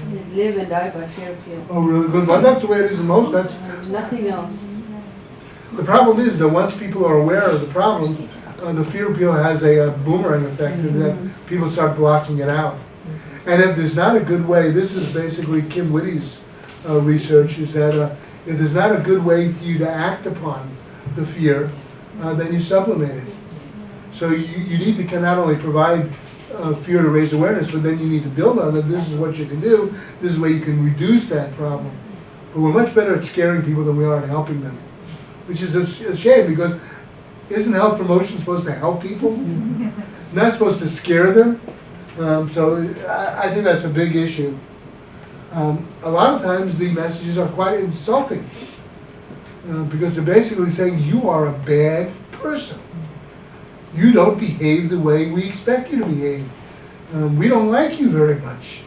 They live and die by fear appeal. Oh, really good. Well, that's the way it is the most. That's nothing else. the problem is that once people are aware of the problem, the fear appeal has a boomerang effect, and that people start blocking it out. And if there's not a good way, this is basically Kim Whitty's research, is that if there's not a good way for you to act upon the fear, then you sublimate it. So you need to not only provide fear to raise awareness, but then you need to build on that. This is what you can do. This is where you can reduce that problem. But we're much better at scaring people than we are at helping them, which is a shame, because isn't health promotion supposed to help people? Not supposed to scare them? So I think that's a big issue. A lot of times the messages are quite insulting, because they're basically saying you are a bad person. You don't behave the way we expect you to behave. We don't like you very much,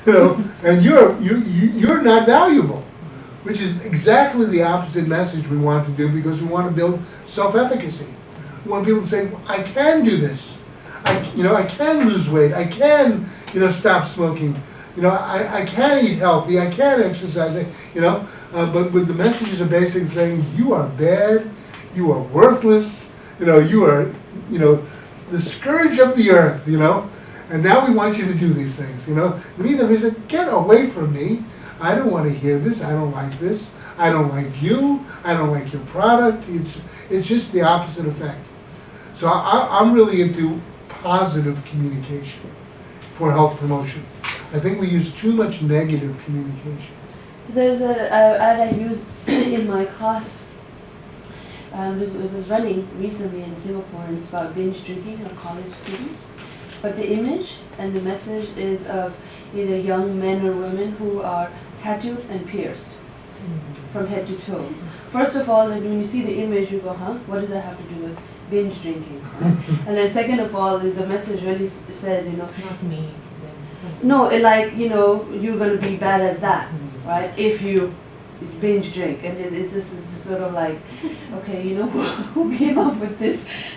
and you're not valuable, which is exactly the opposite message we want to do, because we want to build self-efficacy. We want people to say, I can do this. I can lose weight. I can, stop smoking. I can eat healthy. I can exercise. But the messages are basically saying you are bad. You are worthless. You are, the scourge of the earth. And now we want you to do these things. We need them to say, get away from me. I don't want to hear this, I don't like this, I don't like you, I don't like your product. It's just the opposite effect. So I'm really into positive communication for health promotion. I think we use too much negative communication. So there's a ad I use in my class. It was running recently in Singapore, and it's about binge drinking of college students. But the image and the message is of either young men or women who are tattooed and pierced from head to toe. First of all, like, when you see the image, you go, huh? What does that have to do with binge drinking? And then second of all, the message really says, you know, Not me, it's them. no, like, you know, you're going to be bad as that, right? If you binge drink. And it's just sort of like, okay, you know, who came up with this,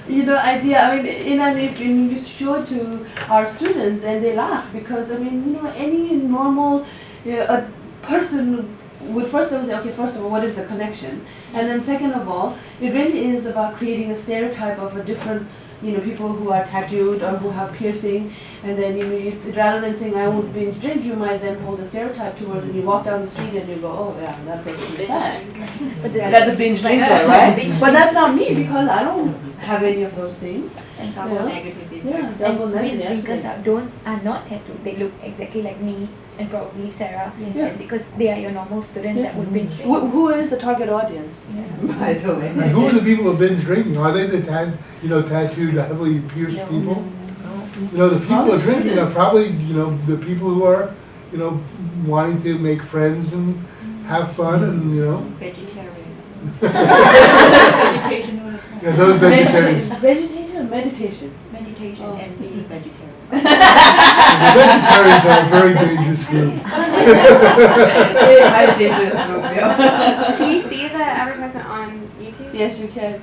you know, idea? I mean, and you show it to our students and they laugh because, I mean, you know, any normal a person would first of all say, okay, first of all, what is the connection? And then second of all, it really is about creating a stereotype of a different, you know, people who are tattooed or who have piercing, and then, you know, it's, rather than saying I won't binge drink, you might then hold a stereotype towards, and you walk down the street and you go, oh yeah, that person is bad. That's a binge drinker, right? But that's not me because I don't have any of those things. And double Yeah. negative effects. Yeah, double Binge negative. drinkers are not tattooed. They look exactly like me and probably Sarah. Yeah. And because they are your normal students that would binge drink. Who is the target audience? By the way. And who are the people who have been drinking? Are they the tattooed, heavily pierced people? You know, the people who are drinking are probably, you know, the people who are, you know, wanting to make friends and have fun and, you know. Vegetarian. Vegetation. Yeah, those vegetarians. Vegetation or meditation? Meditation Oh. and being vegetarian. The vegetarians are a very dangerous group. Very dangerous group, yeah. Can you see the advertisement on YouTube? Yes, you can.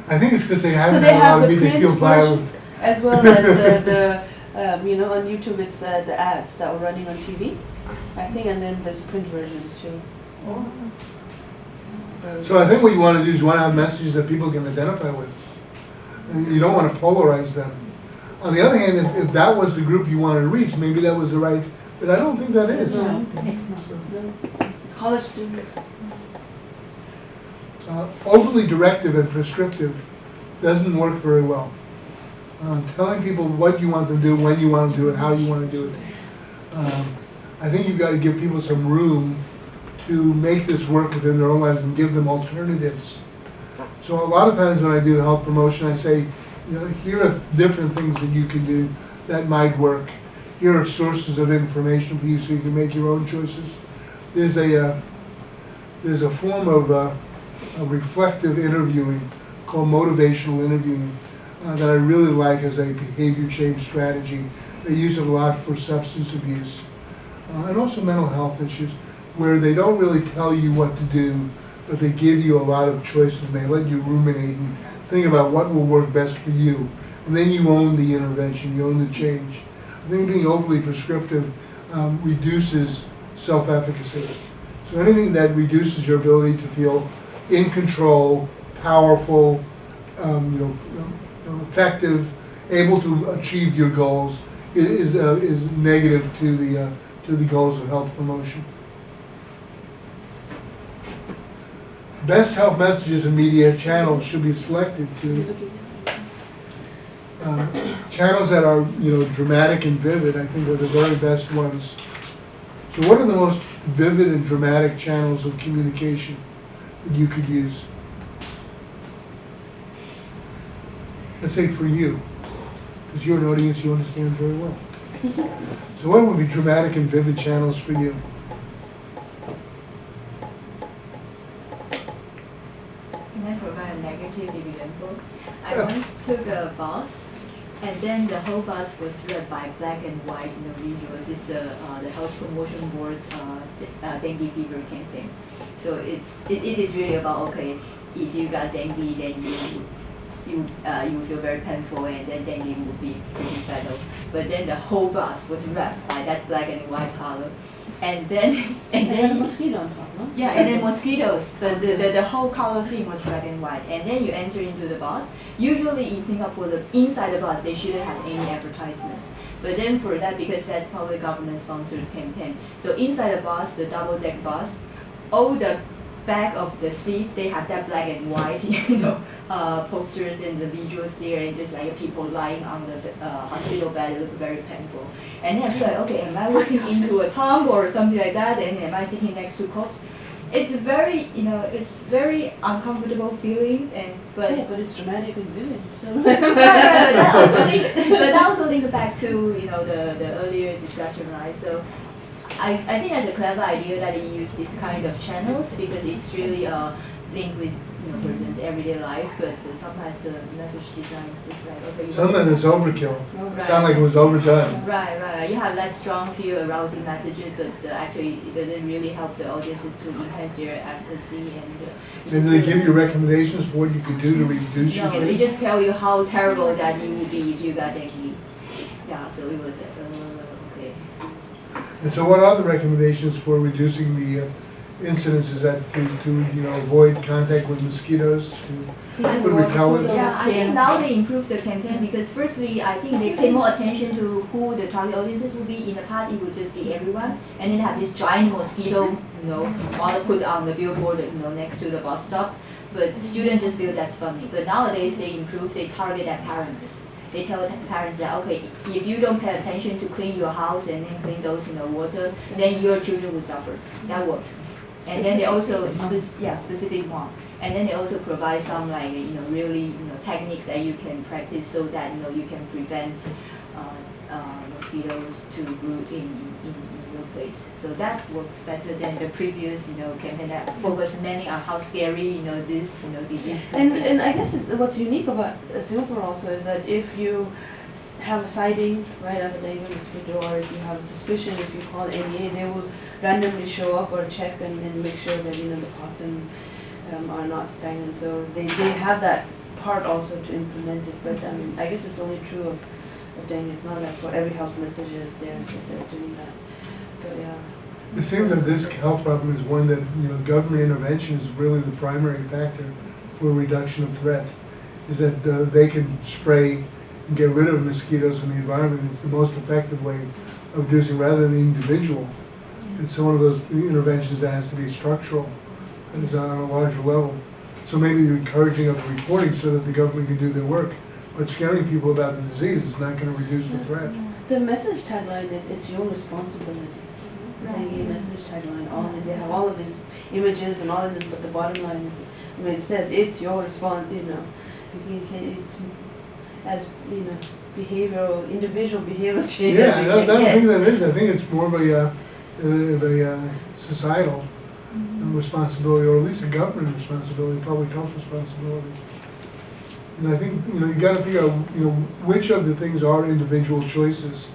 I think it's because they So haven't they allowed have me, the they print feel violent. version as well as the you know, on YouTube it's the ads that were running on TV, I think, and then there's print versions too. So I think what you want to do is you want to have messages that people can identify with. And you don't want to polarize them. On the other hand, if that was the group you wanted to reach, maybe that was the right, but I don't think that is. No, it's not. No. It's college students. Overly directive and prescriptive doesn't work very well. Telling people what you want them to do, when you want to do it, how you want to do it. I think you've got to give people some room to make this work within their own lives and give them alternatives. So a lot of times when I do health promotion, I say, you know, here are different things that you can do that might work. Here are sources of information for you so you can make your own choices. There's a form of a reflective interviewing called motivational interviewing that I really like as a behavior change strategy. They use it a lot for substance abuse and also mental health issues, where they don't really tell you what to do, but they give you a lot of choices and they let you ruminate and think about what will work best for you. And then you own the intervention, you own the change. I think being overly prescriptive reduces self-efficacy. So anything that reduces your ability to feel in control, powerful, effective, able to achieve your goals is negative to the goals of health promotion. Best health messages and media channels should be selected to channels that are, you know, dramatic and vivid. I think are the very best ones. So what are the most vivid and dramatic channels of communication that you could use? Let's say for you, because you're an audience you understand very well. So what would be dramatic and vivid channels for you? Can I provide a negative example? I once took a bus, and then the whole bus was read by black and white in the videos. It's the Health Promotion Board's dengue fever campaign. So it is really about, okay, if you got dengue, then you will feel very painful, and then dengue will be pretty fatal. But then the whole bus was wrapped by that black and white color, and then And mosquito on top, no? yeah, and then mosquitoes. The whole color theme was black and white. And then you enter into the bus. Usually in Singapore, inside the bus, they shouldn't have any advertisements. But then for that, because that's probably government sponsored campaign, so inside the bus, the double deck bus, all the back of the seats, they have that black and white, posters and the visuals there, and just like people lying on the hospital bed, it look very painful. And then I feel like, okay, am I looking into a tomb or something like that? And am I sitting next to corpse? It's very, it's very uncomfortable feeling, but it's dramatic and vivid. So. but that also link back to the earlier discussion, right? So I think that's a clever idea that you use this kind of channels because it's really linked with person's everyday life, but sometimes the message design is just like, okay, Sometimes it's overkill. Right. Sound like it was overdone. Right. You have less strong, few arousing messages, but actually it doesn't really help the audiences to enhance their empathy and. And do they give you recommendations for what you could do to reduce your No, they change? just tell you how terrible that you would be if you got that key. Yeah, so it was okay. And so what are the recommendations for reducing the incidence? Is that to avoid contact with mosquitoes, to put repellent? Yeah, I think now they improved the campaign because firstly, I think they pay more attention to who the target audiences would be. In the past, it would just be everyone, and then have this giant mosquito, all put on the billboard, next to the bus stop. But students just feel that's funny. But nowadays, they improve. They target their parents. They tell the parents that, okay, if you don't pay attention to clean your house and then clean those water, then your children will suffer. That worked. And then they also specific one. And then they also provide some really techniques that you can practice so that you can prevent mosquitoes to brood in your place. So that works better than the previous campaign that focused mainly on how scary this disease. And I guess what's unique about Singapore also is that if you have a sighting right at the dengue mosquito, or if you have a suspicion, if you call NEA, they will randomly show up or check and then make sure that the pots are not stagnant. So they have that part also to implement it. But I guess it's only true of dengue. It's not like for every health message is there that they're doing that. But yeah. It seems that this health problem is one that government intervention is really the primary factor for reduction of threat. Is that they can spray and get rid of mosquitoes from the environment. It's the most effective way of reducing, rather than individual. It's one of those interventions that has to be structural and is on a larger level. So maybe the encouraging of reporting so that the government can do their work, but scaring people about the disease is not going to reduce the threat. The message tagline is "It's your responsibility." The message tagline, they have all of these images and all of this, but the bottom line is, it says it's your responsibility. It's as individual behavioral change. Yeah, I don't think that is. I think it's more of a societal responsibility, or at least a government responsibility, public health responsibility. And I think you got to figure out which of the things are individual choices.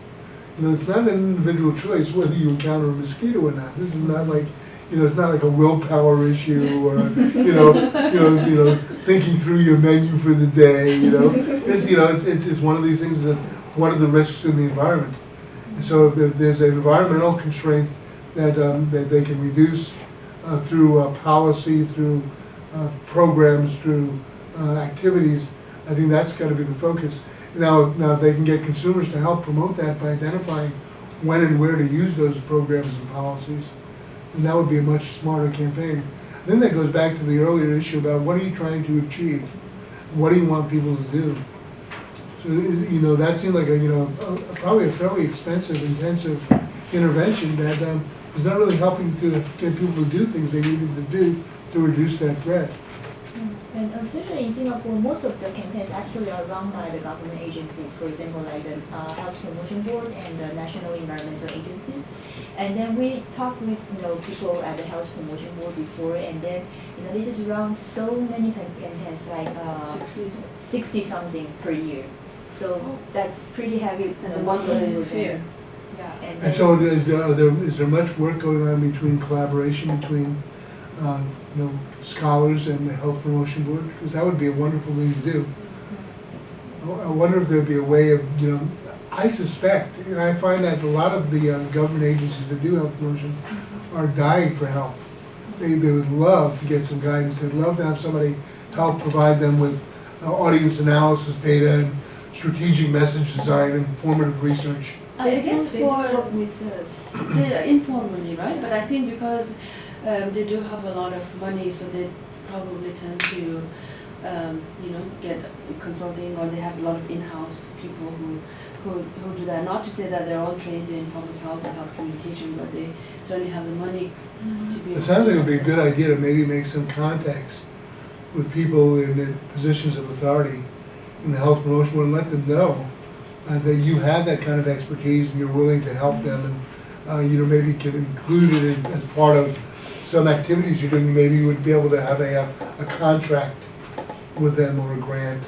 It's not an individual choice whether you encounter a mosquito or not. This is not like it's not like a willpower issue or thinking through your menu for the day. It's one of these things that what are the risks in the environment. And so if there's an environmental constraint that they can reduce through policy, through programs, through activities, I think that's got to be the focus. Now if they can get consumers to help promote that by identifying when and where to use those programs and policies, and that would be a much smarter campaign. Then that goes back to the earlier issue about what are you trying to achieve? What do you want people to do? So that seemed like probably a fairly expensive, intensive intervention that is not really helping to get people to do things they needed to do to reduce that threat. And especially in Singapore, most of the campaigns actually are run by the government agencies, for example, like the Health Promotion Board and the National Environmental Agency. And then we talked with people at the Health Promotion Board before, and then this is run so many campaigns, like 60 something per year. So that's pretty heavy. And the one that is fair. Yeah. And so is there much work going on between collaboration between scholars and the Health Promotion Board? Because that would be a wonderful thing to do. I wonder if there'd be a way of, I suspect, and I find that a lot of the government agencies that do health promotion are dying for help. They would love to get some guidance. They'd love to have somebody help provide them with audience analysis data and strategic message design, informative research. I guess They do for work with us. informally, right? But I think because they do have a lot of money, so they probably tend to, get consulting, or they have a lot of in-house people who do that. Not to say that they're all trained in public health and health communication, but they certainly have the money to be. It sounds like it would be a good idea to maybe make some contacts with people in the positions of authority in the health promotion board and let them know that you have that kind of expertise and you're willing to help them, and maybe can include it as part of some activities you're doing. Maybe you would be able to have a contract with them or a grant.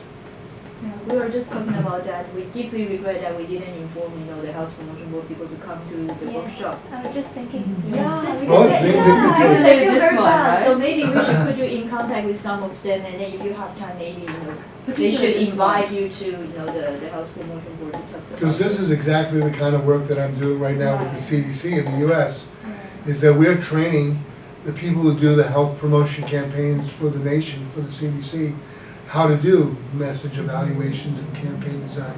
Yeah, we were just talking about that. We deeply regret that we didn't inform, the health promotion board people to come to the workshop. I was just thinking. Yeah, This Well, is it's it. maybe yeah, we could because take- I feel This very one, bad. right? So maybe we should put you in contact with some of them, and then if you have time, maybe, they Particularly should this invite one. you to, the health promotion board to talk about. Because this is exactly the kind of work that I'm doing right now with the CDC in the US, is that we're training the people who do the health promotion campaigns for the nation, for the CDC, how to do message evaluations and campaign design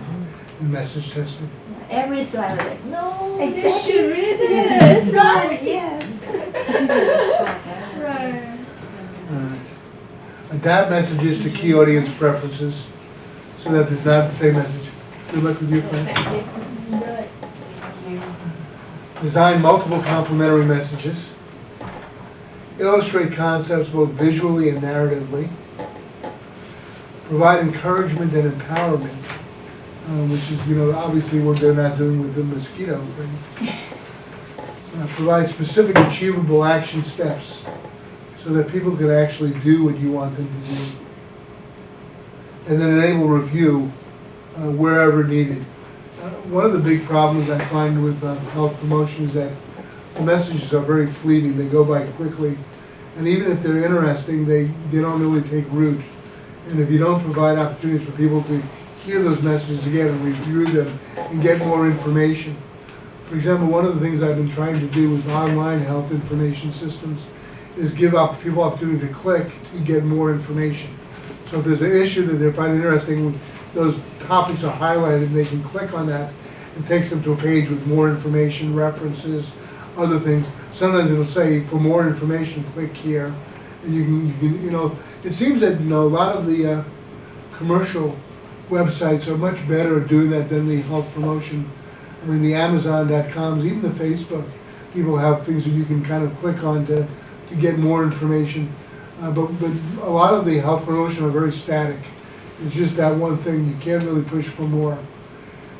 and message testing. Every slide was like, no, they Exactly. should read this. Yes, Right. yes. Right. Adapt messages to key audience preferences so that there's not the same message. Good luck with your plan. Right. Design multiple complementary messages. Illustrate concepts both visually and narratively. Provide encouragement and empowerment, which is, obviously what they're not doing with the mosquito thing. Provide specific achievable action steps so that people can actually do what you want them to do. And then enable review wherever needed. One of the big problems I find with health promotion is that the messages are very fleeting. They go by quickly. And even if they're interesting, they don't really take root. And if you don't provide opportunities for people to hear those messages again and review them and get more information. For example, one of the things I've been trying to do with online health information systems is give people opportunity to click to get more information. So if there's an issue that they're finding interesting, those topics are highlighted and they can click on that. It takes them to a page with more information, references, other things. Sometimes it'll say, for more information, click here. And you can, it seems that, a lot of the commercial websites are much better at doing that than the health promotion. I mean, the Amazon.coms, even the Facebook, people have things that you can kind of click on to get more information. But a lot of the health promotion are very static. It's just that one thing. You can't really push for more.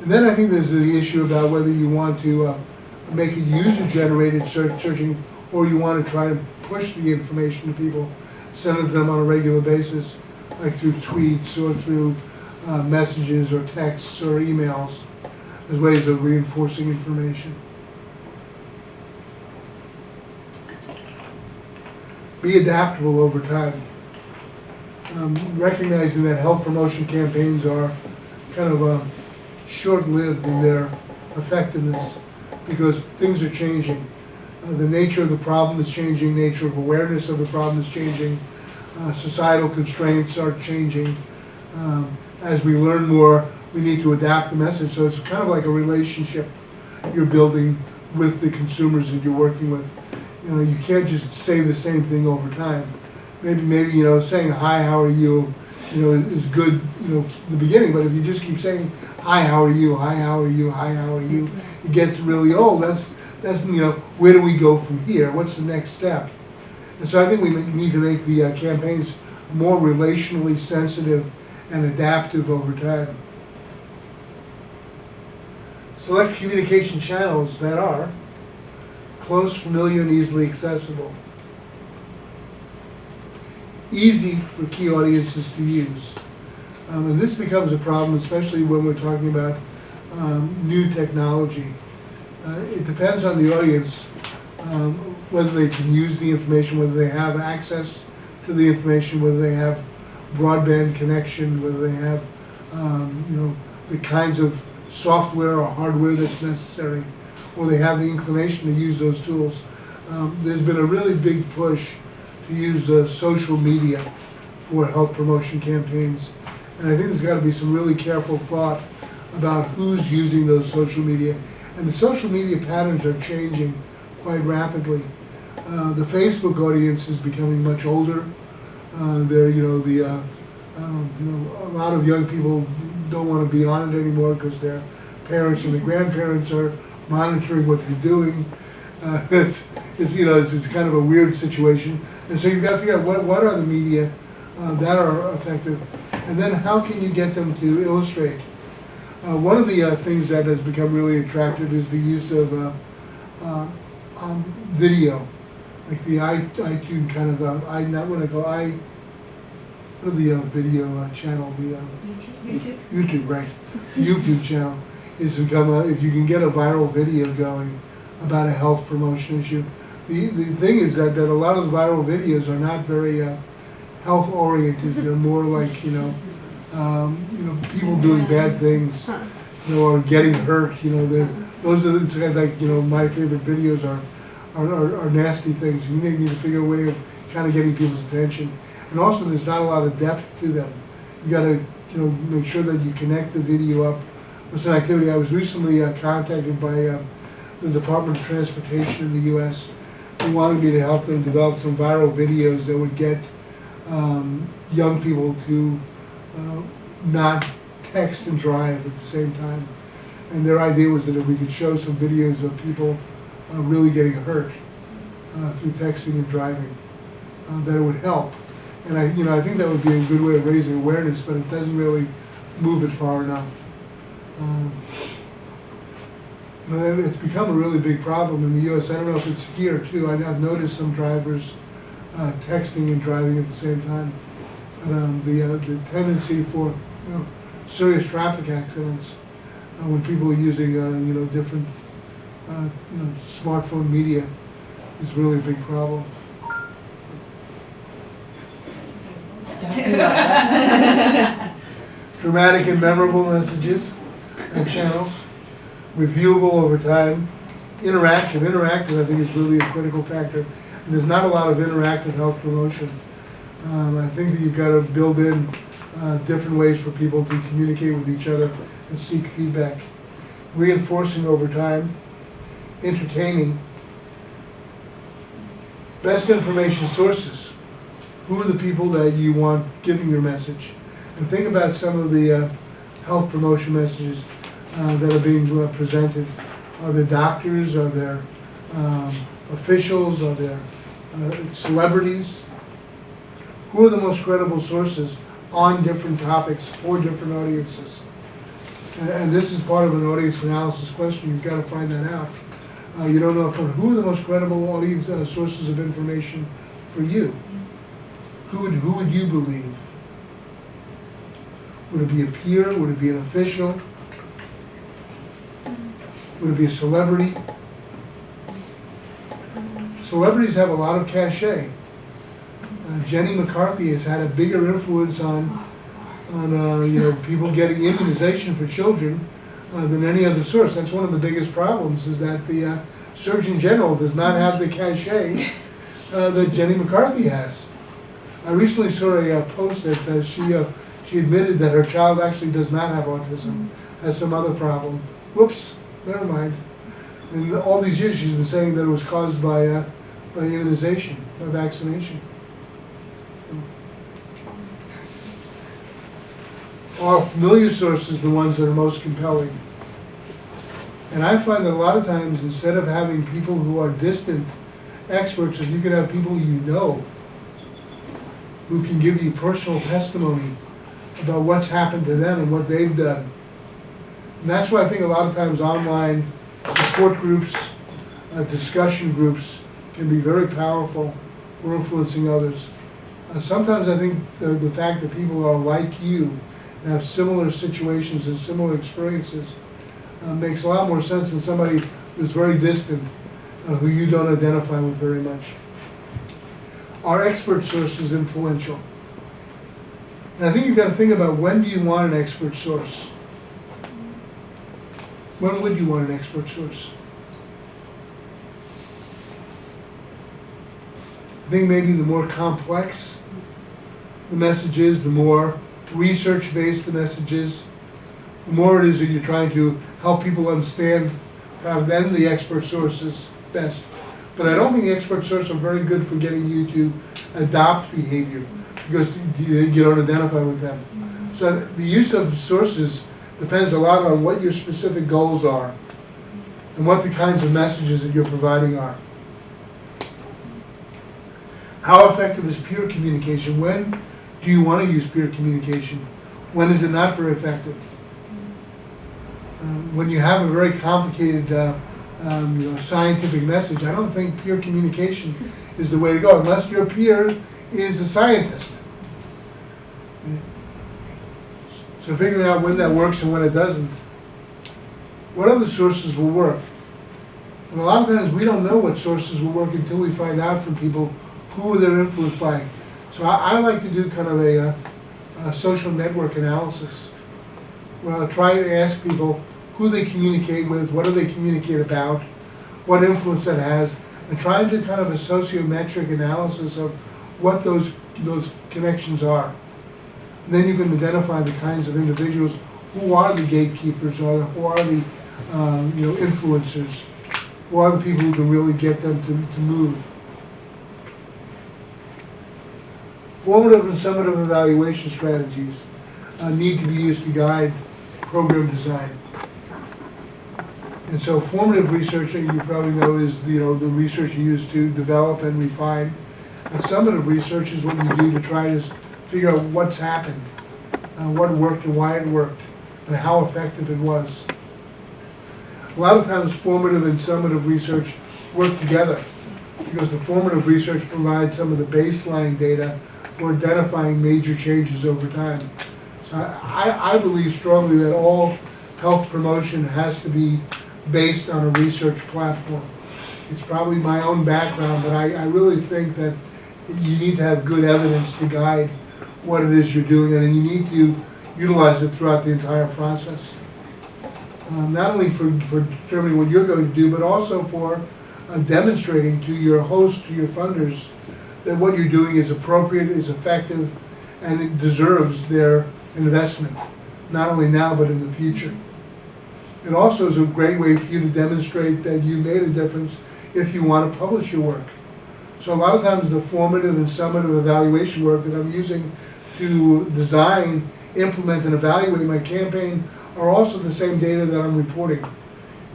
And then I think there's the issue about whether you want to make it user-generated searching, or you want to try to push the information to people, send it to them on a regular basis, like through tweets or through messages or texts or emails, as ways of reinforcing information. Be adaptable over time. Recognizing that health promotion campaigns are kind of short-lived in their effectiveness because things are changing. The nature of the problem is changing, nature of awareness of the problem is changing, societal constraints are changing. As we learn more, we need to adapt the message. So it's kind of like a relationship you're building with the consumers that you're working with. You can't just say the same thing over time. Maybe saying hi, how are you, is good, the beginning. But if you just keep saying hi, how are you, hi, how are you, hi, how are you, it gets really old. That's where do we go from here? What's the next step? And so I think we need to make the campaigns more relationally sensitive and adaptive over time. Select communication channels that are close, familiar, and easily accessible. Easy for key audiences to use. And this becomes a problem, especially when we're talking about new technology. It depends on the audience, whether they can use the information, whether they have access to the information, whether they have broadband connection, whether they have the kinds of software or hardware that's necessary, or they have the inclination to use those tools. There's been a really big push to use social media for health promotion campaigns. And I think there's got to be some really careful thought about who's using those social media. And the social media patterns are changing quite rapidly. The Facebook audience is becoming much older. They're, a lot of young people don't want to be on it anymore because their parents and their grandparents are monitoring what they're doing. It's kind of a weird situation. And so you've got to figure out what are the media that are effective, and then how can you get them to illustrate. One of the things that has become really attractive is the use of video, like the iTunes kind of video channel, the YouTube, right? YouTube channel is become if you can get a viral video going about a health promotion issue. The thing is that a lot of the viral videos are not very health oriented. They're more like people doing bad things, or getting hurt. Those are it's like my favorite videos are nasty things. You need to figure a way of kind of getting people's attention. And also, there's not a lot of depth to them. You got to make sure that you connect the video up with some activity. I was recently contacted by the Department of Transportation in the U.S. They wanted me to help them develop some viral videos that would get young people to not text and drive at the same time. And their idea was that if we could show some videos of people really getting hurt through texting and driving, that it would help. And I think that would be a good way of raising awareness, but it doesn't really move it far enough. It's become a really big problem in the U.S. I don't know if it's here too. I've noticed some drivers texting and driving at the same time. But the tendency for serious traffic accidents when people are using different smartphone media is really a big problem. Dramatic and memorable messages and channels, reviewable over time, interactive I think is really a critical factor. And there's not a lot of interactive health promotion. I think that you've got to build in different ways for people to communicate with each other and seek feedback. Reinforcing over time, entertaining, best information sources. Who are the people that you want giving your message? And think about some of the health promotion messages that are being presented. Are there doctors? Are there officials? Are there celebrities? Who are the most credible sources on different topics for different audiences? And this is part of an audience analysis question. You've got to find that out. You don't know who are the most credible audience sources of information for you. Who would you believe? Would it be a peer? Would it be an official? Would it be a celebrity? Celebrities have a lot of cachet. Jenny McCarthy has had a bigger influence on people getting immunization for children than any other source. That's one of the biggest problems, is that the Surgeon General does not have the cachet that Jenny McCarthy has. I recently saw a post that she admitted that her child actually does not have autism, has some other problem. Whoops, never mind. And all these years she's been saying that it was caused by immunization, by vaccination. Are familiar sources the ones that are most compelling? And I find that a lot of times, instead of having people who are distant experts, if you could have people you know who can give you personal testimony about what's happened to them and what they've done. And that's why I think a lot of times online support groups, discussion groups can be very powerful for influencing others. Sometimes I think the fact that people are like you and have similar situations and similar experiences makes a lot more sense than somebody who's very distant, who you don't identify with very much. Are expert sources influential? And I think you've got to think about, when do you want an expert source? When would you want an expert source? I think maybe the more complex the message is, the more to research-based the message is, the more it is that you're trying to help people understand then the expert sources best. But I don't think the expert sources are very good for getting you to adopt behavior because you don't identify with them. So the use of sources depends a lot on what your specific goals are and what the kinds of messages that you're providing are. How effective is peer communication? When do you want to use peer communication? When is it not very effective? When you have a very complicated scientific message, I don't think peer communication is the way to go, unless your peer is a scientist. So figuring out when that works and when it doesn't. What other sources will work? And a lot of times we don't know what sources will work until we find out from people who they're influenced by. So I like to do kind of a social network analysis, where I'll try to ask people who they communicate with, what do they communicate about, what influence that has, and try and do kind of a sociometric analysis of what those connections are. And then you can identify the kinds of individuals who are the gatekeepers or who are the influencers, who are the people who can really get them to move. Formative and summative evaluation strategies need to be used to guide program design. And so formative research, you probably know, is the research you use to develop and refine. And summative research is what you do to try to figure out what's happened, what worked and why it worked, and how effective it was. A lot of times formative and summative research work together because the formative research provides some of the baseline data for identifying major changes over time. So I believe strongly that all health promotion has to be based on a research platform. It's probably my own background, but I really think that you need to have good evidence to guide what it is you're doing, and then you need to utilize it throughout the entire process. Not only for determining what you're going to do, but also for demonstrating to your host, to your funders, that what you're doing is appropriate, is effective, and it deserves their investment, not only now, but in the future. It also is a great way for you to demonstrate that you made a difference if you want to publish your work. So a lot of times the formative and summative evaluation work that I'm using to design, implement, and evaluate my campaign are also the same data that I'm reporting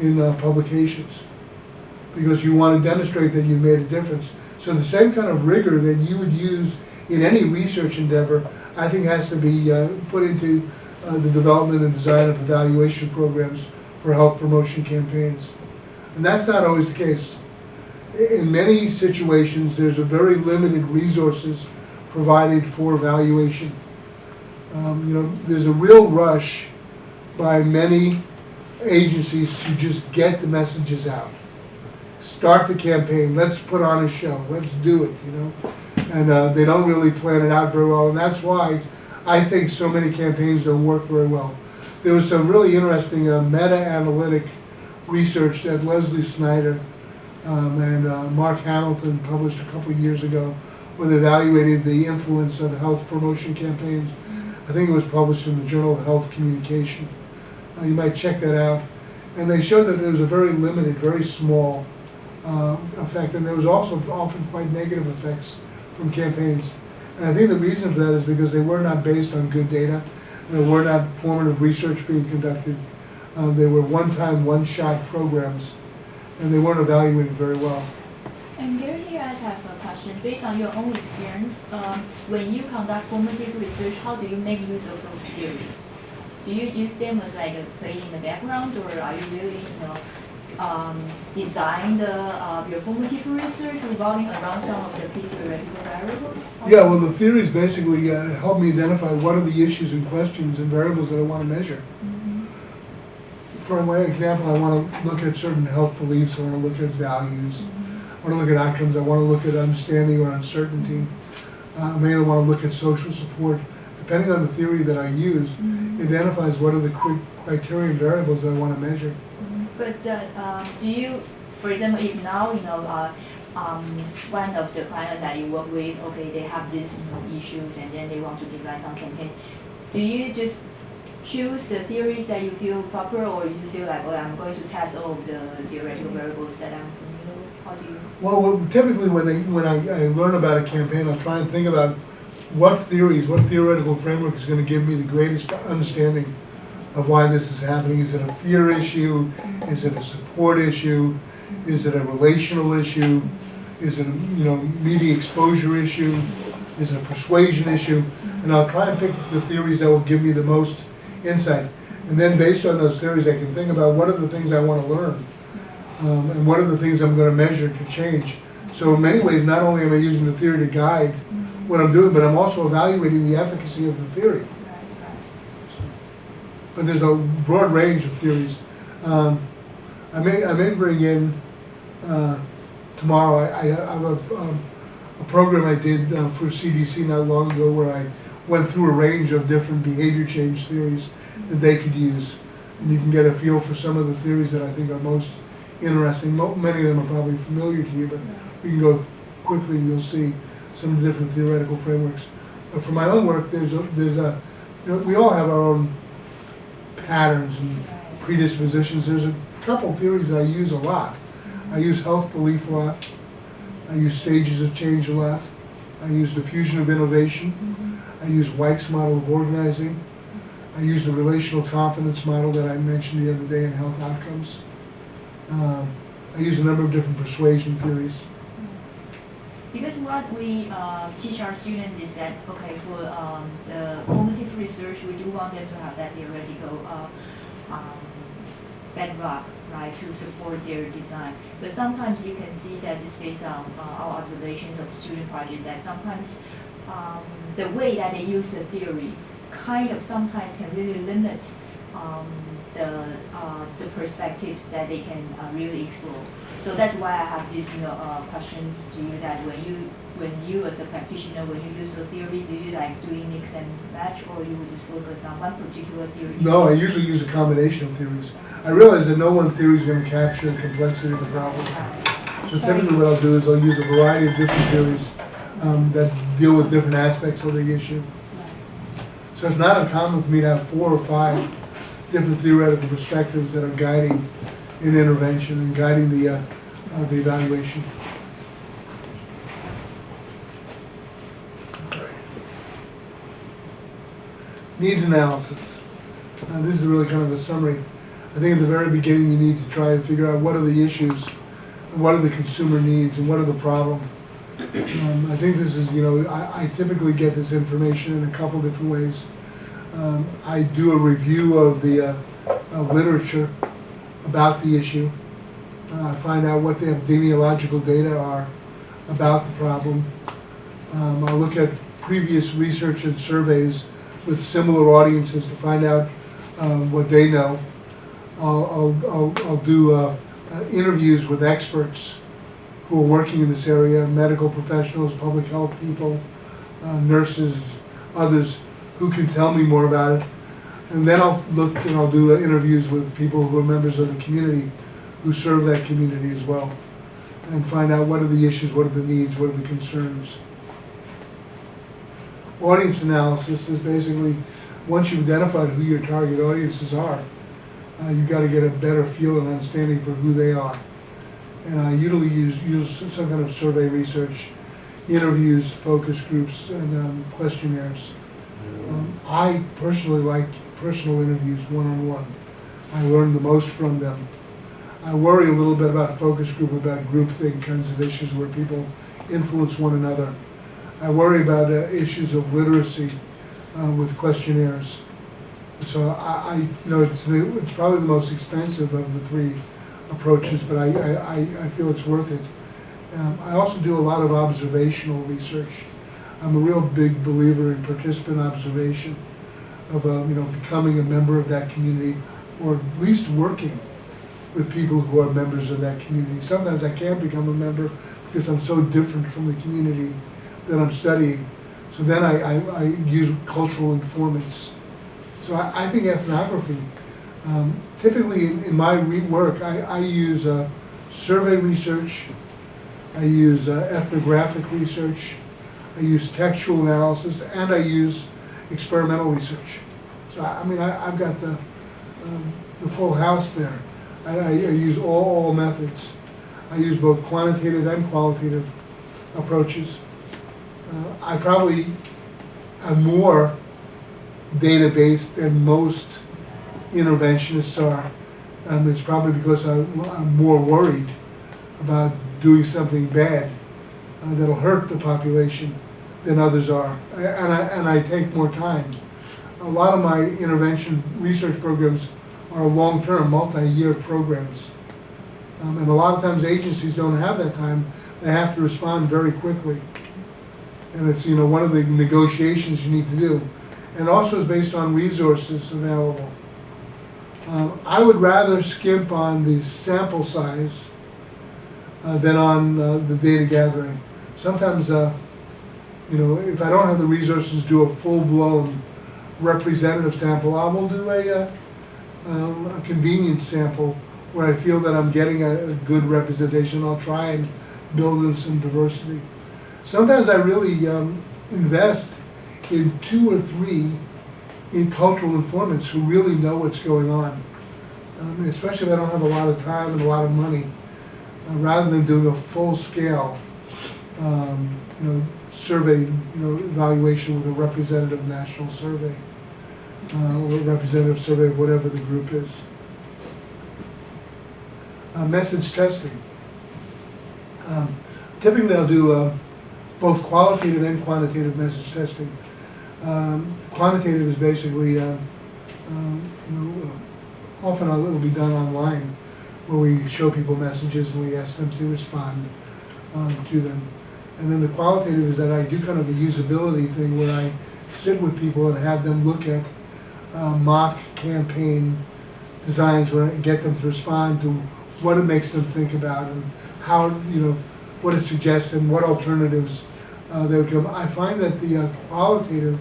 in publications, because you want to demonstrate that you made a difference. So the same kind of rigor that you would use in any research endeavor, I think has to be put into the development and design of evaluation programs for health promotion campaigns. And that's not always the case. In many situations, there's a very limited resources provided for evaluation. There's a real rush by many agencies to just get the messages out. Start the campaign, let's put on a show, let's do it, And they don't really plan it out very well, and that's why I think so many campaigns don't work very well. There was some really interesting meta-analytic research that Leslie Snyder and Mark Hamilton published a couple of years ago, where they evaluated the influence of health promotion campaigns. I think it was published in the Journal of Health Communication. You might check that out. And they showed that there was a very limited, very small effect, and there was also often quite negative effects from campaigns. And I think the reason for that is because they were not based on good data. There were not formative research being conducted. They were one-time, one-shot programs, and they weren't evaluated very well. And Gary, here I have a question. Based on your own experience, when you conduct formative research, how do you make use of those theories? Do you use them as like a play in the background, or are you really, design your formative research revolving around some of the key theoretical variables? Yeah, well, the theories basically help me identify what are the issues and questions and variables that I want to measure. Mm-hmm. For my example, I want to look at certain health beliefs, I want to look at values, Mm-hmm. I want to look at outcomes, I want to look at understanding or uncertainty. I may want to look at social support. Depending on the theory that I use, Mm-hmm. it identifies what are the criteria and variables that I want to measure. But do you, for example, if now one of the clients that you work with, okay, they have these issues and then they want to design some campaign, do you just choose the theories that you feel proper, or you just feel like, oh, I'm going to test all of the theoretical variables that I'm familiar with? How do you? Well, typically when I learn about a campaign, I'll try and think about what theoretical framework is going to give me the greatest understanding of why this is happening. Is it a fear issue? Is it a support issue? Is it a relational issue? Is it a media exposure issue? Is it a persuasion issue? And I'll try and pick the theories that will give me the most insight. And then based on those theories, I can think about what are the things I want to learn, and what are the things I'm going to measure to change. So in many ways, not only am I using the theory to guide what I'm doing, but I'm also evaluating the efficacy of the theory. But there's a broad range of theories. I may bring in tomorrow. I have a program I did for CDC not long ago where I went through a range of different behavior change theories that they could use, and you can get a feel for some of the theories that I think are most interesting. Many of them are probably familiar to you, but we can go quickly. You'll see some of the different theoretical frameworks. But for my own work, we all have our own patterns and predispositions. There's a couple theories that I use a lot. I use health belief a lot. I use stages of change a lot. I use diffusion of innovation. I use Weick's model of organizing. I use the relational competence model that I mentioned the other day in health outcomes. I use a number of different persuasion theories. Because what we teach our students is that, okay, for the formative research, we do want them to have that theoretical bedrock, right, to support their design. But sometimes you can see that just based on our observations of student projects, that sometimes the way that they use the theory kind of sometimes can really limit the perspectives that they can really explore. So that's why I have these questions to you, that when you as a practitioner, when you use those theories, do you like doing mix and match, or you would just focus on one particular theory? No, I usually use a combination of theories. I realize that no one theory is going to capture the complexity of the problem. So typically what I'll do is I'll use a variety of different theories that deal with different aspects of the issue. So it's not uncommon for me to have 4 or 5 different theoretical perspectives that are guiding an intervention and guiding the evaluation. Needs analysis. This is really kind of a summary. I think at the very beginning you need to try and figure out what are the issues, and what are the consumer needs, and what are the problems. I think this is, I typically get this information in a couple different ways. I do a review of the literature about the issue. I find out what the epidemiological data are about the problem. I'll look at previous research and surveys with similar audiences to find out what they know. I'll do interviews with experts who are working in this area, medical professionals, public health people, nurses, others who can tell me more about it. And then I'll look and I'll do interviews with people who are members of the community who serve that community as well, and find out what are the issues, what are the needs, what are the concerns. Audience analysis is basically, once you've identified who your target audiences are, you've got to get a better feel and understanding for who they are. And I usually use some kind of survey research, interviews, focus groups, and questionnaires. I personally like personal interviews, one-on-one. I learn the most from them. I worry a little bit about a focus group, about groupthink kinds of issues where people influence one another. I worry about issues of literacy with questionnaires. So it's probably the most expensive of the 3 approaches, but I feel it's worth it. I also do a lot of observational research. I'm a real big believer in participant observation, of becoming a member of that community, or at least working with people who are members of that community. Sometimes I can't become a member because I'm so different from the community that I'm studying. So then I use cultural informants. So I think ethnography, typically in my work, I use survey research, I use ethnographic research, I use textual analysis, and I use experimental research. So I've got the full house there. I use all methods. I use both quantitative and qualitative approaches. I probably am more data-based than most interventionists are. It's probably because I'm more worried about doing something bad that'll hurt the population than others are, and I take more time. A lot of my intervention research programs are long-term, multi-year programs. And a lot of times agencies don't have that time. They have to respond very quickly. And it's, one of the negotiations you need to do. And also is based on resources available. I would rather skimp on the sample size than on the data gathering. Sometimes, if I don't have the resources to do a full-blown representative sample, I will do a convenience sample where I feel that I'm getting a good representation. I'll try and build in some diversity. Sometimes I really invest in 2 or 3 cultural informants who really know what's going on, especially if I don't have a lot of time and a lot of money, rather than doing a full-scale survey, evaluation with a representative national survey, or a representative survey of whatever the group is. Message testing. Typically I'll do both qualitative and quantitative message testing. Quantitative is basically, often it'll be done online, where we show people messages and we ask them to respond to them. And then the qualitative is that I do kind of a usability thing where I sit with people and have them look at mock campaign designs, where I get them to respond to what it makes them think about and how, what it suggests and what alternatives they would come. I find that the qualitative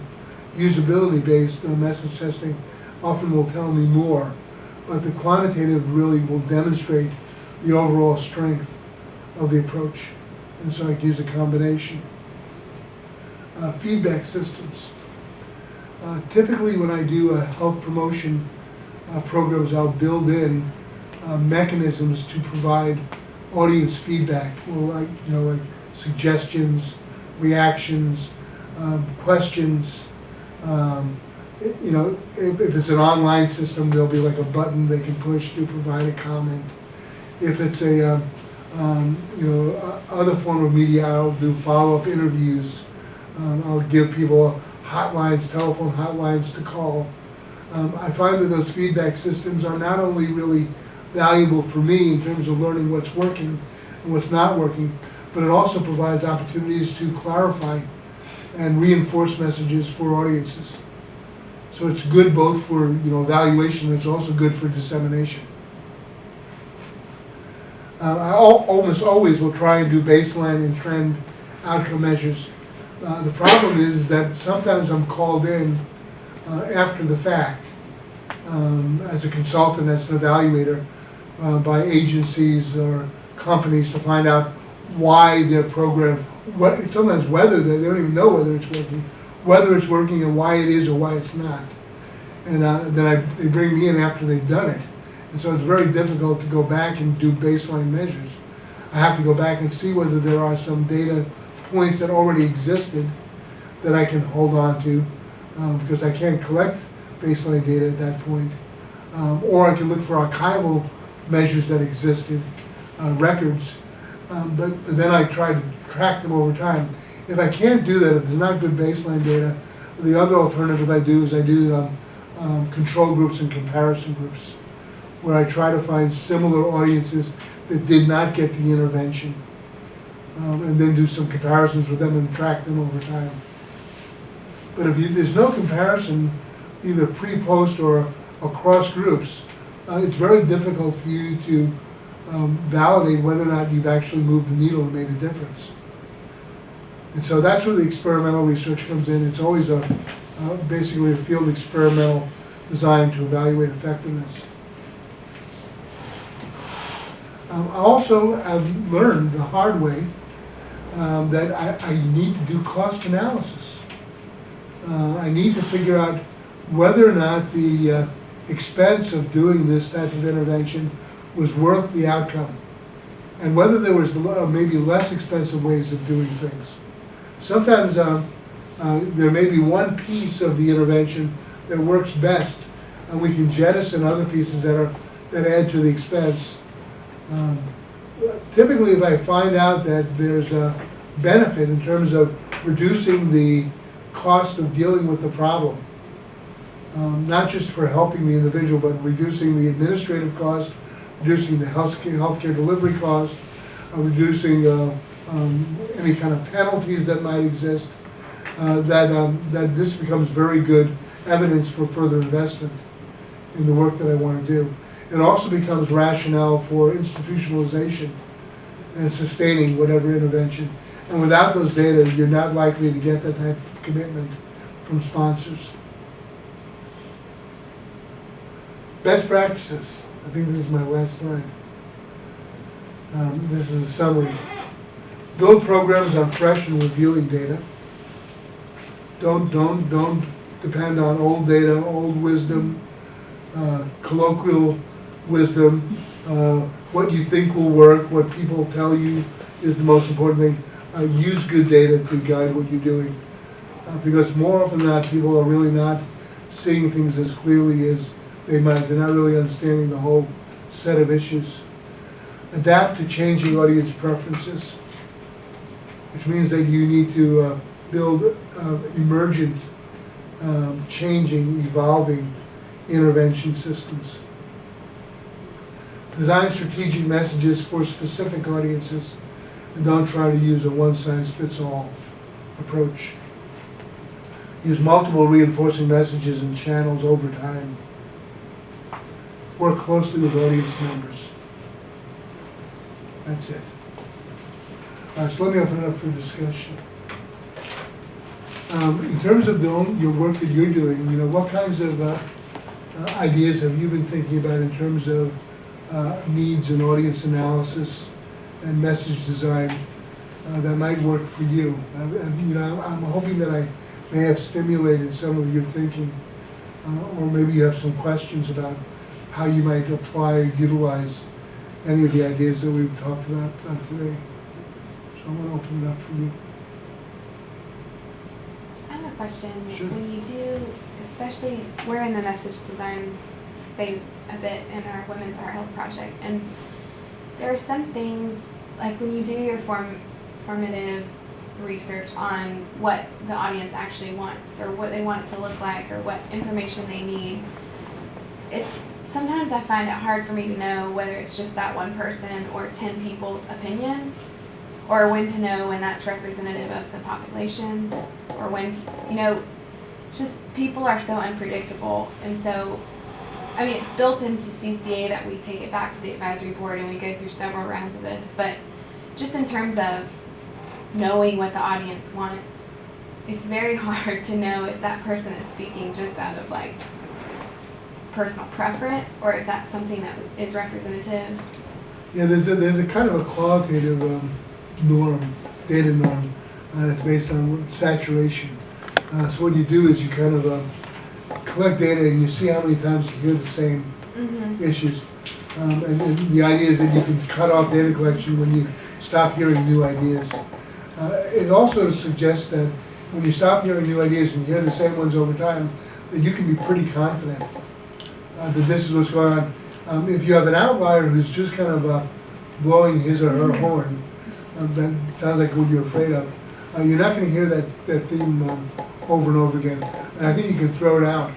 usability-based message testing often will tell me more, but the quantitative really will demonstrate the overall strength of the approach. And so I can use a combination. Feedback systems. Typically when I do health promotion programs, I'll build in mechanisms to provide audience feedback, or like suggestions, reactions, questions. If it's an online system, there'll be like a button they can push to provide a comment. If it's a other form of media, I'll do follow-up interviews. I'll give people hotlines, telephone hotlines to call. I find that those feedback systems are not only really valuable for me in terms of learning what's working and what's not working, but it also provides opportunities to clarify and reinforce messages for audiences. So it's good both for evaluation, and it's also good for dissemination. I almost always will try and do baseline and trend outcome measures. The problem is that sometimes I'm called in after the fact as a consultant, as an evaluator, by agencies or companies to find out why their program, sometimes whether they don't even know whether it's working and why it is or why it's not. And then they bring me in after they've done it. And so it's very difficult to go back and do baseline measures. I have to go back and see whether there are some data points that already existed that I can hold on to, because I can't collect baseline data at that point. Or I can look for archival measures that existed, records, but then I try to track them over time. If I can't do that, if there's not good baseline data, the other alternative I do is I do control groups and comparison groups, where I try to find similar audiences that did not get the intervention, and then do some comparisons with them and track them over time. But if there's no comparison, either pre-post or across groups, it's very difficult for you to validate whether or not you've actually moved the needle and made a difference. And so that's where the experimental research comes in. It's always basically a field experimental designed to evaluate effectiveness. I also have learned the hard way that I need to do cost analysis. I need to figure out whether or not the expense of doing this type of intervention was worth the outcome, and whether there was maybe less expensive ways of doing things. Sometimes there may be one piece of the intervention that works best, and we can jettison other pieces that add to the expense. Typically, if I find out that there's a benefit in terms of reducing the cost of dealing with the problem, not just for helping the individual, but reducing the administrative cost, reducing the healthcare delivery cost, reducing any kind of penalties that might exist, that this becomes very good evidence for further investment in the work that I want to do. It also becomes rationale for institutionalization and sustaining whatever intervention. And without those data, you're not likely to get that type of commitment from sponsors. Best practices. I think this is my last slide. This is a summary. Build programs on fresh and revealing data. Don't depend on old data, old wisdom, colloquial wisdom, what you think will work, what people tell you is the most important thing. Use good data to guide what you're doing. Because more often than not, people are really not seeing things as clearly as they might. They're not really understanding the whole set of issues. Adapt to changing audience preferences, which means that you need to build emergent, changing, evolving intervention systems. Design strategic messages for specific audiences, and don't try to use a one-size-fits-all approach. Use multiple reinforcing messages and channels over time. Work closely with audience members. That's it. All right, so let me open it up for discussion. In terms of your work that you're doing, what kinds of ideas have you been thinking about in terms of needs and audience analysis and message design that might work for you? I'm hoping that I may have stimulated some of your thinking, or maybe you have some questions about how you might apply or utilize any of the ideas that we've talked about today. So I'm going to open it up for you. I have a question. Sure. When you do, especially, we're in the message design phase a bit in our Women's Heart Health Project, and there are some things, like when you do your formative research on what the audience actually wants, or what they want it to look like, or what information they need, sometimes I find it hard for me to know whether it's just that one person or 10 people's opinion, or when to know when that's representative of the population, or when to, just people are so unpredictable. And so, I mean, it's built into CCA that we take it back to the advisory board and we go through several rounds of this, but just in terms of knowing what the audience wants, it's very hard to know if that person is speaking just out of like personal preference, or if that's something that is representative. Yeah, there's a kind of a qualitative norm, data norm, that's based on saturation. So what you do is you kind of collect data and you see how many times you hear the same issues. And the idea is that you can cut off data collection when you stop hearing new ideas. It also suggests that when you stop hearing new ideas and you hear the same ones over time, that you can be pretty confident that this is what's going on. If you have an outlier who's just kind of blowing his or her horn, that sounds like what you're afraid of, you're not going to hear that theme over and over again. And I think you can throw it out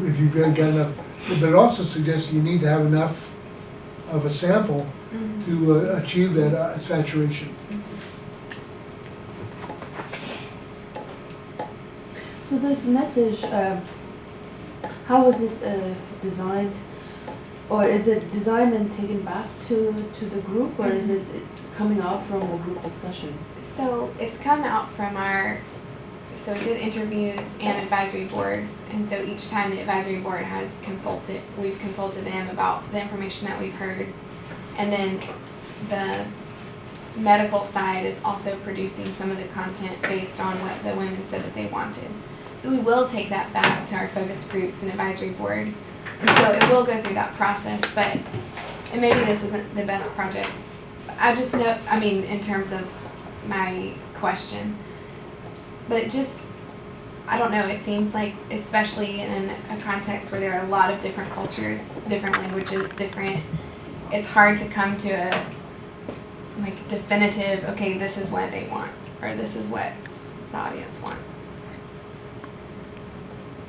if you've got enough. But it also suggests you need to have enough of a sample to achieve that saturation. So this message, how was it designed? Or is it designed and taken back to the group, or is it coming out from the group discussion? So it's come out from so we did interviews and advisory boards, and so each time the advisory board has we've consulted them about the information that we've heard, and then medical side is also producing some of the content based on what the women said that they wanted. So we will take that back to our focus groups and advisory board. And so it will go through that process, but, and maybe this isn't the best project. I just know, I mean, in terms of my question, but it just, I don't know, it seems like, especially in a context where there are a lot of different cultures, different languages, it's hard to come to a, like, definitive, okay, this is what they want, or this is what the audience wants.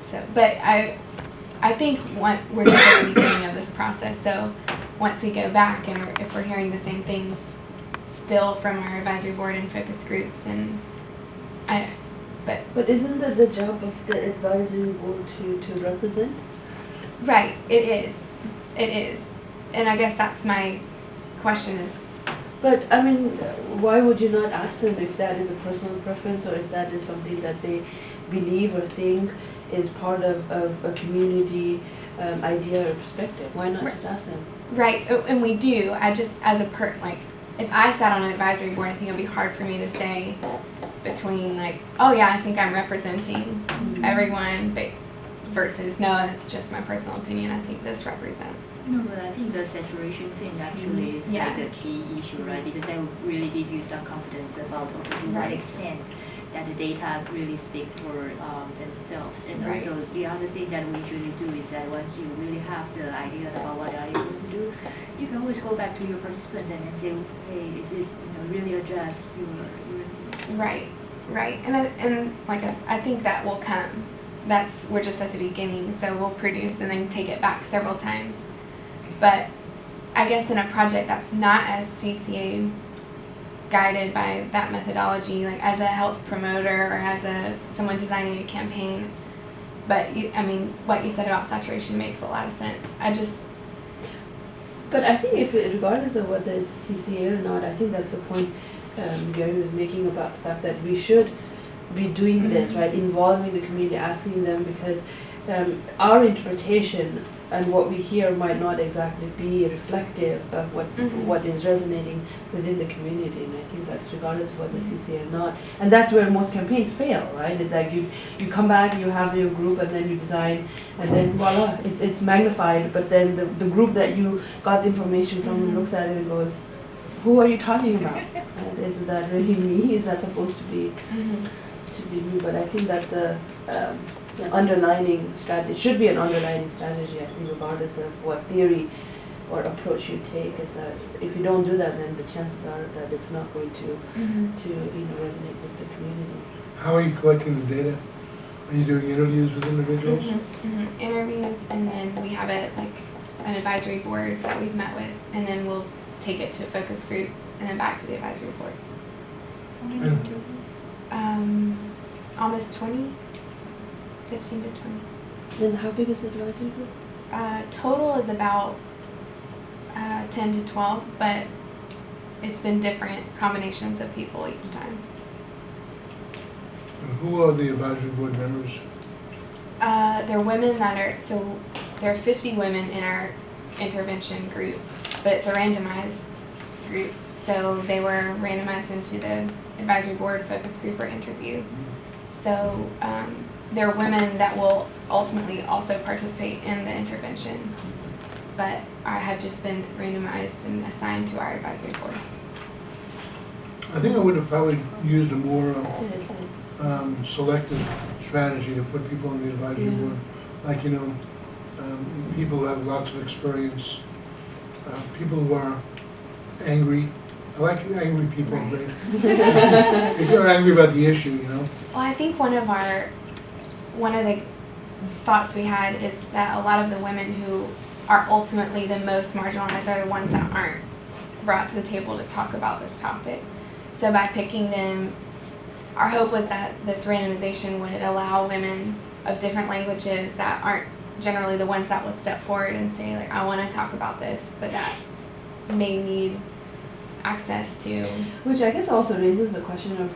So, but I think we're just at the beginning of this process, so once we go back and if we're hearing the same things still from our advisory board and focus groups, and But isn't it the job of the advisory board to represent? right, it is, and I guess that's my question is, But, I mean, why would you not ask them if that is a personal preference or if that is something that they believe or think is part of a community idea or perspective? Why not just ask them? right, and we do, I just, as a like, if I sat on an advisory board, I think it would be hard for me to say between like, oh yeah, I think I'm representing everyone, but versus, no, that's just my personal opinion, I think this represents. No, but I think the saturation thing actually is Yeah. like the key issue, right? Because that will really give you some confidence about okay, to what Right. extent that the data really speak for themselves. And Right. also the other thing that we usually do is that once you really have the idea about what are you going to do, you can always go back to your participants and then say, hey, is this really address your needs? Right, and like I think that will come. We're just at the beginning, so we'll produce and then take it back several times. But I guess in a project that's not as CCA guided by that methodology, like as a health promoter or as someone designing a campaign. But I mean, what you said about saturation makes a lot of sense. But I think regardless of whether it's CCA or not, I think that's the point Gary was making about the fact that we should be doing this, right? Involving the community, asking them, because our interpretation and what we hear might not exactly be reflective of what is resonating within the community, and I think that's regardless of whether CCA or not. And that's where most campaigns fail, right? It's like you come back, you have your group, and then you design, and then voila, it's magnified. But then the group that you got the information from looks at it and goes, "Who are you talking about? And is that really me? Is that supposed to be me?" But I think that's an underlining strategy. It should be an underlining strategy, I think, regardless of what theory or approach you take. Is that if you don't do that, then the chances are that it's not going to resonate with the community. How are you collecting the data? Are you doing interviews with individuals? Interviews, and then we have an advisory board that we've met with, and then we'll take it to focus groups and then back to the advisory board. How many And- interviews? Almost 20, 15 to 20. Then how big is the advisory group? Total is about 10 to 12, but it's been different combinations of people each time. And who are the advisory board members? There are women there are 50 women in our intervention group, but it's a randomized group. So they were randomized into the advisory board, focus group, or interview. So there are women that will ultimately also participate in the intervention, but have just been randomized and assigned to our advisory board. I think I would have probably used a more Yeah, selective strategy to put people on the advisory Yeah. board. Like, people who have lots of experience, people who are angry. I like angry people, Right. right? People are angry about the issue, Well, I think one of the thoughts we had is that a lot of the women who are ultimately the most marginalized are the ones that aren't brought to the table to talk about this topic. So by picking them, our hope was that this randomization would allow women of different languages that aren't generally the ones that would step forward and say, like, I want to talk about this, but that may need access to. Which I guess also raises the question of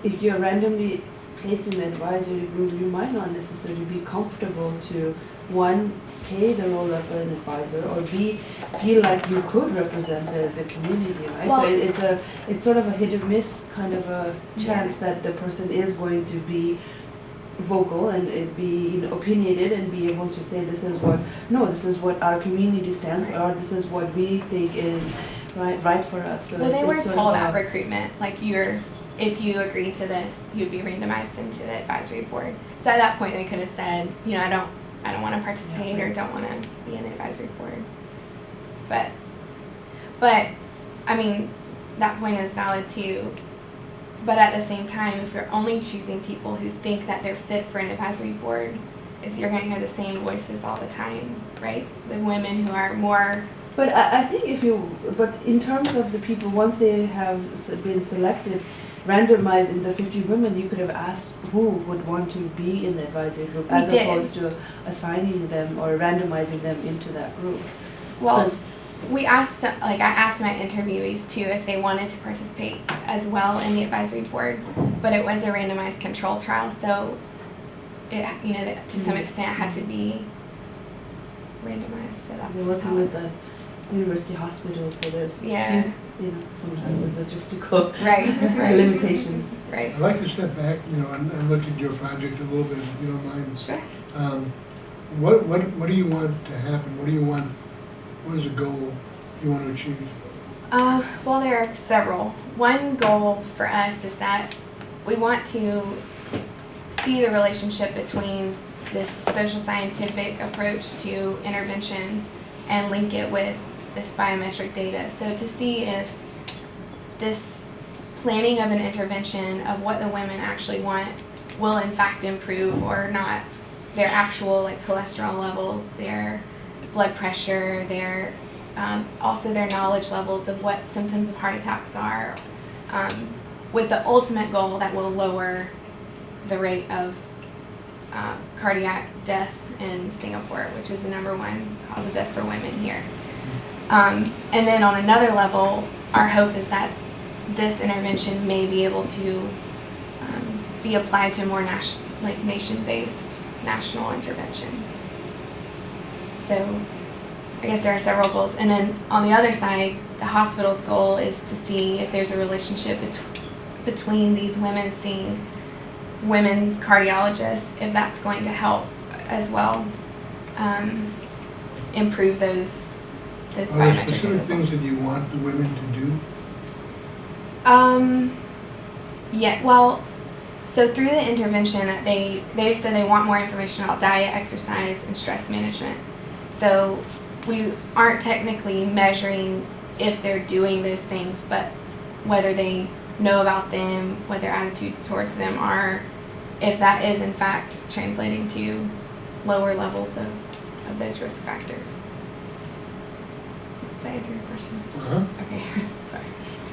if you're randomly placed in an advisory group, you might not necessarily be comfortable to, one, play the role of an advisor, or B, feel like you could represent the community, right? Well- So it's sort of a hit or miss kind of a chance that the person is going to be vocal and it be opinionated and be able to say this is what our community stands for, or this is what we think is right for us. So Well, they it's were sort told of at a- recruitment, like if you agree to this, you'd be randomized into the advisory board. So at that point, they could have said, I don't want to participate or don't want to be in the advisory board. But I mean, that point is valid too. But at the same time, if you're only choosing people who think that they're fit for an advisory board, you're going to hear the same voices all the time, right? The women who are more. But I think but in terms of the people, once they have been selected, randomized in the 50 women, you could have asked who would want to be in the advisory group, We as did. opposed to assigning them or randomizing them into that group. Well, 'Cause- I asked my interviewees too if they wanted to participate as well in the advisory board, but it was a randomized control trial, so it, to some extent had to be randomized. So that's We're just working how with the university hospital, so there's Yeah. sometimes there's logistical right. limitations. Right. I'd like to step back, and look at your project a little bit, if you don't mind. Sure. What do you want to happen? What is a goal you want to achieve? Well, there are several. One goal for us is that we want to see the relationship between this social scientific approach to intervention and link it with this biometric data. So to see if this planning of an intervention of what the women actually want will in fact improve or not their actual cholesterol levels, their blood pressure, their also their knowledge levels of what symptoms of heart attacks are, with the ultimate goal that will lower the rate of cardiac deaths in Singapore, which is the #1 cause of death for women here. And then on another level, our hope is that this intervention may be able to be applied to more nation-based national intervention. So I guess there are several goals. And then on the other side, the hospital's goal is to see if there's a relationship between these women seeing women cardiologists, if that's going to help as well improve those Are there biometric specific results. things that you want the women to do? Yeah, well, so through the intervention that they've said they want more information about diet, exercise, and stress management. So we aren't technically measuring if they're doing those things, but whether they know about them, what their attitude towards them are, if that is in fact translating to lower levels of those risk factors. Does that answer your question? Uh-huh. Okay, sorry.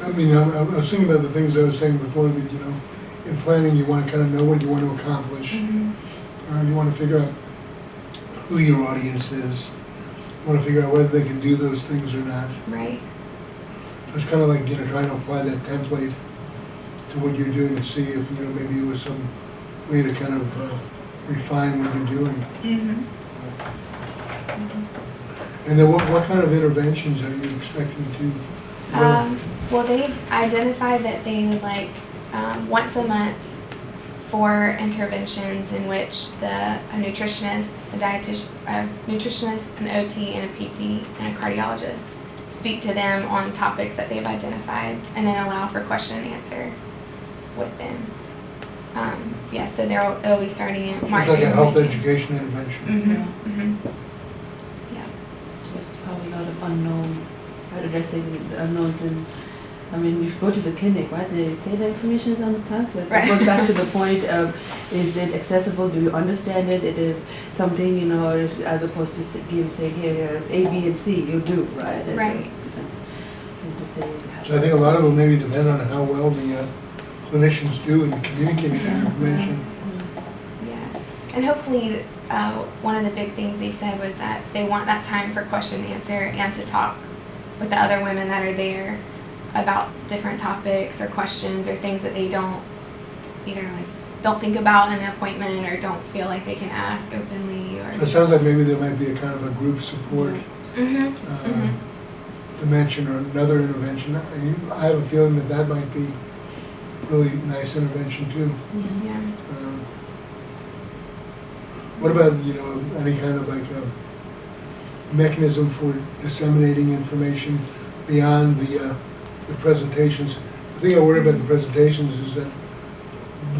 I mean, I was thinking about the things I was saying before, that, in planning, you want to kind of know what you want to accomplish. You want to figure out who your audience is. You want to figure out whether they can do those things or not. Right. So it's kind of like, trying to apply that template to what you're doing to see if, maybe it was some way to kind of refine what you're doing. And then what kind of interventions are you expecting to develop? Well, they've identified that they would like once a month for interventions in which a nutritionist, a dietitian, a nutritionist, an OT, and a PT, and a cardiologist speak to them on topics that they've identified, and then allow for question and answer with them. So it'll be starting in March. It's like a April, health May, education intervention. June. Yeah. So it's probably a lot of unknown, how did I say, the unknowns in, I mean, you go to the clinic, right, they say the information is on the pamphlet. Right. It goes back to the point of, is it accessible, do you understand it, it is something, as opposed to say, here, A, B, and C, you do, right? Right. And to say you have- So I think a lot of it maybe depend on how well the clinicians do in communicating that information. Yeah, and hopefully, one of the big things they said was that they want that time for question and answer and to talk with the other women that are there about different topics or questions or things that they don't either don't think about an appointment or don't feel like they can ask openly or. It sounds like maybe there might be a kind of a group support Mm-hmm. dimension or another intervention. I have a feeling that that might be really nice intervention too. Yeah. What about, any kind of like a mechanism for disseminating information beyond the presentations? The thing I worry about the presentations is that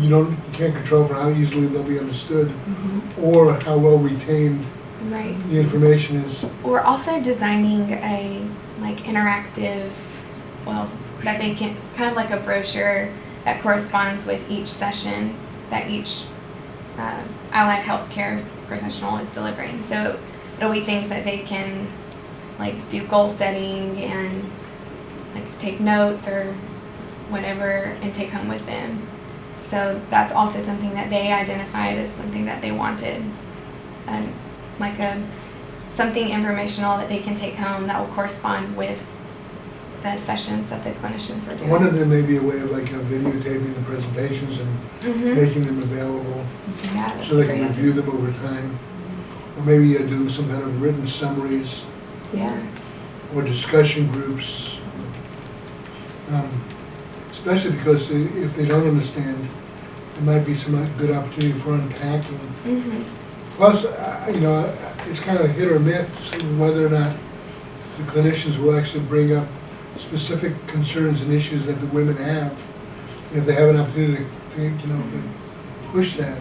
you can't control for how easily they'll be understood or how well retained Right. the information is. We're also designing a interactive, that they can, kind of like a brochure that corresponds with each session that each allied healthcare professional is delivering. So it'll be things that they can do goal setting and take notes or whatever and take home with them. So that's also something that they identified as something that they wanted. And something informational that they can take home that will correspond with the sessions that the clinicians were doing. One of them may be a way of videotaping the presentations and making them available Yeah, so they that's can great. review them over time. Or maybe do some kind of written summaries Yeah. or discussion groups. Especially because if they don't understand, there might be some good opportunity for unpacking. Mm-hmm. Plus, it's kind of hit or miss whether or not the clinicians will actually bring up specific concerns and issues that the women have. And if they have an opportunity to push that.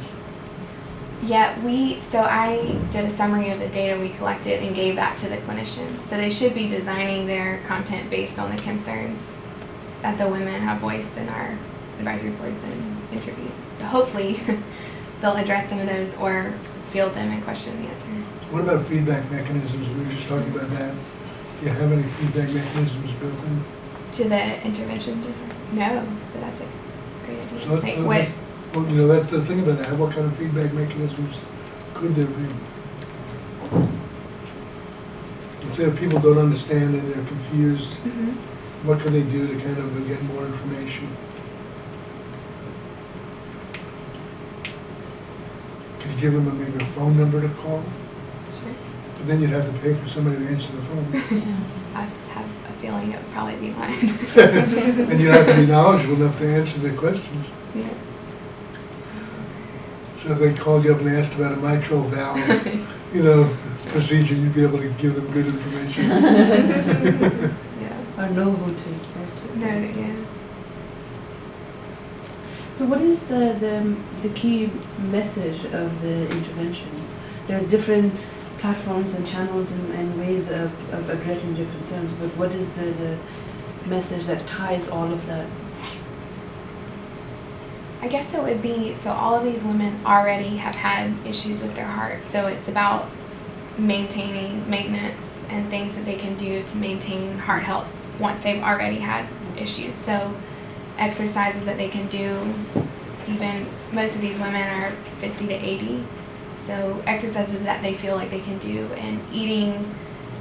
Yeah, so I did a summary of the data we collected and gave that to the clinicians. So they should be designing their content based on the concerns that the women have voiced in our advisory boards and interviews. So hopefully they'll address some of those or field them and question the answer. What about feedback mechanisms? We were just talking about that. Do you have any feedback mechanisms built in? To the intervention design? No, but that's a great idea. So Like, what? Well, that's the thing about that. What kind of feedback mechanisms could there be? Let's say if people don't understand and they're confused, Mhm. what can they do to kind of get more information? Could you give them maybe a phone number to call? Sure. But then you'd have to pay for somebody to answer the phone. I have a feeling it would probably be mine. And you'd have to be knowledgeable enough to answer their questions. Yeah. So if they called you up and asked about a mitral valve, procedure, you'd be able to give them good information. Yeah. Or know who to refer to. No, yeah. So what is the key message of the intervention? There's different platforms and channels and ways of addressing your concerns, but what is the message that ties all of that? I guess it would be, so all of these women already have had issues with their heart. So it's about maintenance and things that they can do to maintain heart health once they've already had issues. So exercises that they can do, even most of these women are 50 to 80. So exercises that they feel like they can do, and eating,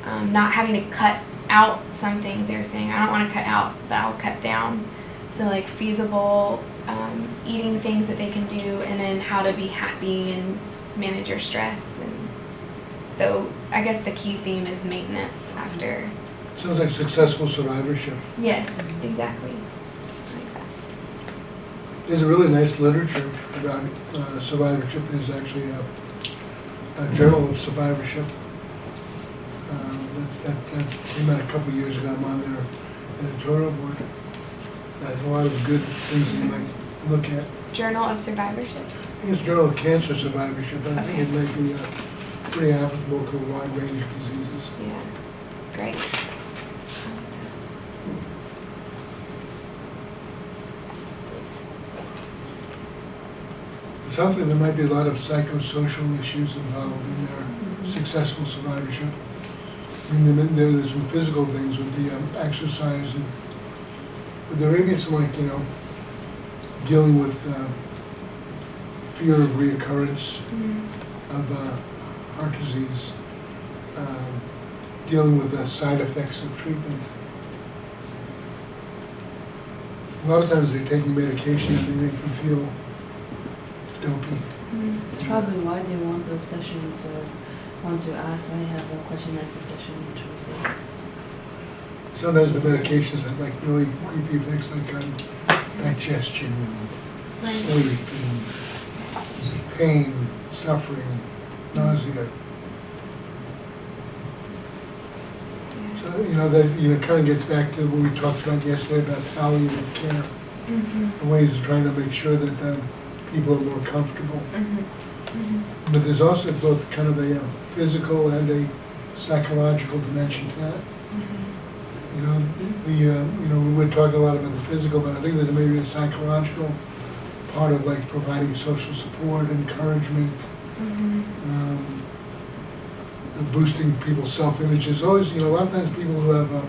not having to cut out some things. They were saying, I don't want to cut out, but I'll cut down. So feasible eating things that they can do, and then how to be happy and manage your stress. And so I guess the key theme is maintenance after. Sounds like successful survivorship. Yes, exactly. Like that. There's a really nice literature about survivorship. There's actually a journal of survivorship that came out a couple of years ago. I'm on their editorial board. There's a lot of good things that you might look at. Journal of Survivorship. I think it's Journal of Cancer Survivorship, but I think it might be pretty applicable to a wide range of diseases. Yeah, great. It sounds like there might be a lot of psychosocial issues involved in their successful survivorship. I mean, there's some physical things with the exercise, but there may be some dealing with fear of reoccurrence of heart disease, dealing with the side effects of treatment. A lot of times they're taking medication and they make them feel dopey. It's probably why they want those sessions or want to ask, I have a question answer session in terms of. Sometimes the medications have like really creepy effects like on digestion and Right. sleep and pain, suffering, nausea. So, that, kind of gets back to what we talked about yesterday about palliative care, Mm-hmm. the ways of trying to make sure that people are more comfortable. Mm-hmm. But there's also both kind of a physical and a psychological dimension to that. We were talking a lot about the physical, but I think there's maybe a psychological part of like providing social support, encouragement, Mm-hmm. Boosting people's self-image. There's always, a lot of times people who have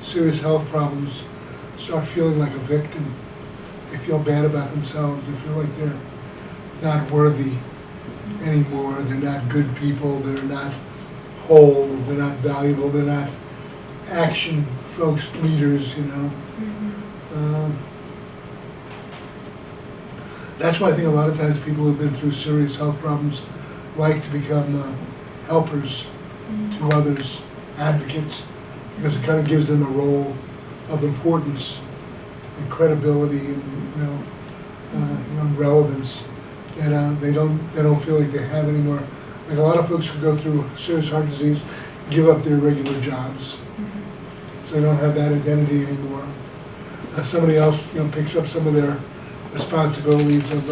serious health problems start feeling like a victim. They feel bad about themselves. They feel like they're not worthy anymore. They're not good people. They're not whole. They're not valuable. They're not action folks, leaders, Mm-hmm. That's why I think a lot of times people who've been through serious health problems like to become helpers Mm-hmm. to others, advocates, because it kind of gives them a role of importance and credibility and relevance that they don't feel like they have anymore. Like a lot of folks who go through serious heart disease give up their regular jobs, so they don't have that identity anymore. Somebody else picks up some of their responsibilities of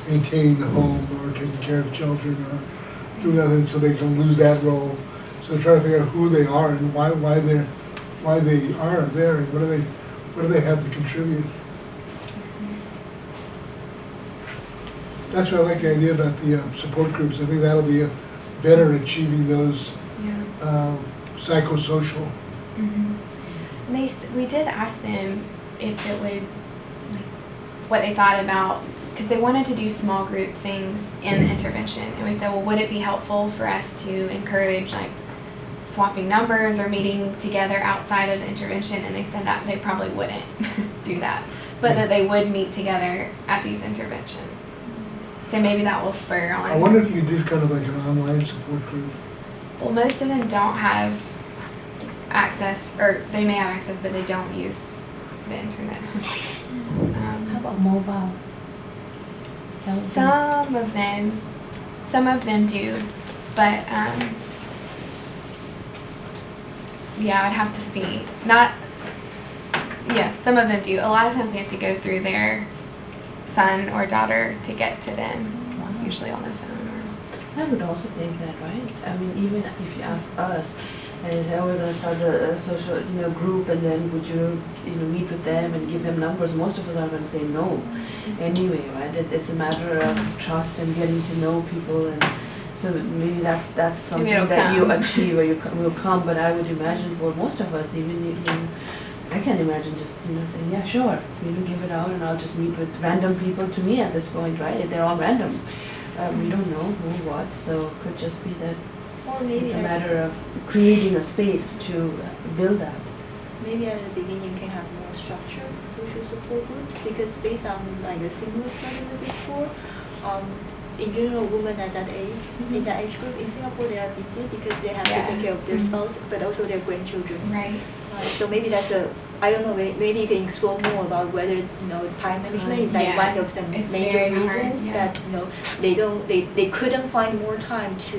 maintaining the home or taking care of children or doing other things, so they can lose that role. So they're trying to figure out who they are and why they are there and what do they have to contribute. That's why I like the idea about the support groups. I think that'll be better at achieving those Yeah. psychosocial. We did ask them if it would, like, what they thought about, because they wanted to do small group things in the intervention, and we said, well, would it be helpful for us to encourage like swapping numbers or meeting together outside of the intervention? And they said that they probably wouldn't do that, but that they would meet together at these interventions. So maybe that will spur on. I wonder if you could do kind of like an online support group. Well, most of them don't have access, or they may have access, but they don't use the internet. How about mobile? That would be- Some of them do, but yeah, I would have to see. Some of them do. A lot of times we have to go through their son or daughter to get to them, usually on the phone. I would also think that, right? I mean, even if you ask us, and you say, oh, we're going to start a social, group, and then would you, meet with them and give them numbers? Most of us are going to say no, anyway, right? It's a matter of trust and getting to know people, and so maybe that's something it'll that you come. achieve or will come. But I would imagine for most of us, even I can't imagine just saying, yeah, sure, give it out, and I'll just meet with random people. To me, at this point, right? They're all random. We don't know who, what, so it could just be that Or maybe it's a matter of creating a space to build that. maybe at the beginning you can have more structures, social support groups, because based on like a similar study we did before, in general, women at that age, in that age group in Singapore, they are busy because they have Yeah. to take care of their Mhm. spouse, but also their grandchildren. Right. So maybe that's I don't know, maybe you can explore more about whether, time management is like Yeah. one of the It's major very hard, reasons yeah. that, they couldn't find more time to,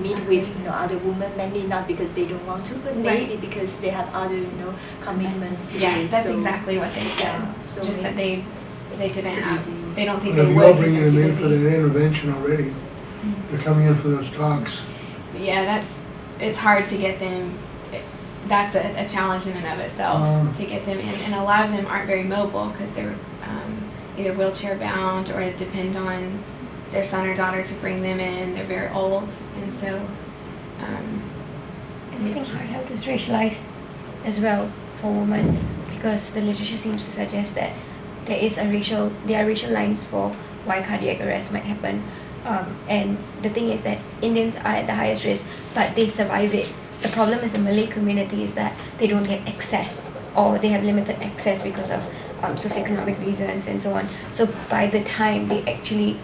meet with, Exactly. other women, mainly not because they don't want to, but maybe because they have other, commitments to do. Yeah, that's So, exactly what they said. yeah, so Just that maybe- they didn't Too have, busy. they don't think But they if would you're because bringing they're them too in for busy. the intervention already, they're coming in for those talks. Yeah, it's hard to get them, that's a challenge in and of itself, to get them in. And a lot of them aren't very mobile because they're either wheelchair bound or depend on their son or daughter to bring them in. They're very old, and so, And I think heart health is racialized as well for women, because the literature seems to suggest that there are racial lines for why cardiac arrest might happen. And the thing is that Indians are at the highest risk, but they survive it. The problem is the Malay community is that they don't get access, or they have limited access because of socioeconomic reasons and so on. So by the time they actually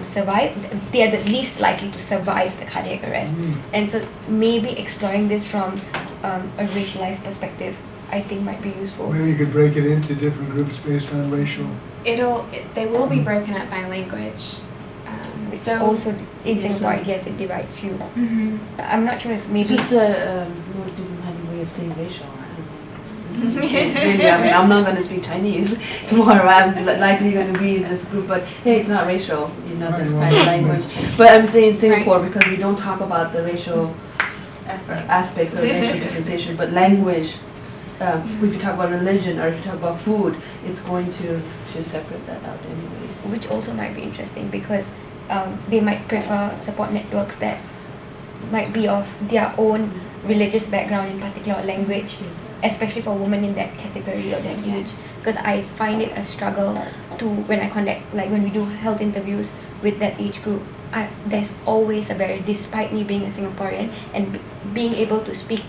survive. They are the least likely to survive the cardiac arrest. And so maybe exploring this from a racialized perspective, I think might be useful. Maybe you could break it into different groups based on racial. They will be broken up by language. Which So also in Yes, Singapore, I sir. guess it divides you. Mhm. I'm not sure if maybe Just more different way of saying racial. I don't know. Really, I mean, I'm not going to speak Chinese tomorrow. I'm likely going to be in this group, but hey, it's not racial, you know, this Right, kind of well, language. But I'm saying Singapore because we don't talk about the racial aspects of racial differentiation, but language. If you talk about religion or if you talk about food, it's going to separate that out anyway. which also might be interesting because they might prefer support networks that might be of their own religious background, in particular language, especially for women in that category or that age. Because I find it a struggle to when I conduct, like when we do health interviews with that age group, there's always a barrier, despite me being a Singaporean and being able to speak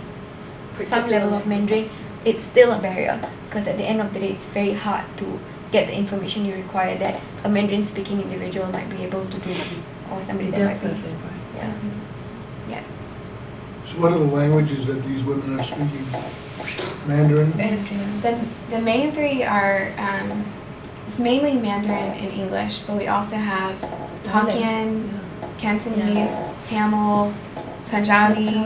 some level of Mandarin, it's still a barrier because at the end of the day, it's very hard to get the information you require that a Mandarin speaking individual might be able to do, or somebody that might That's be. it, right. Yeah. So what are the languages that these women are speaking? Mandarin? The main three are it's mainly Mandarin and English, but we also have Hokkien, Cantonese, Tamil, Punjabi,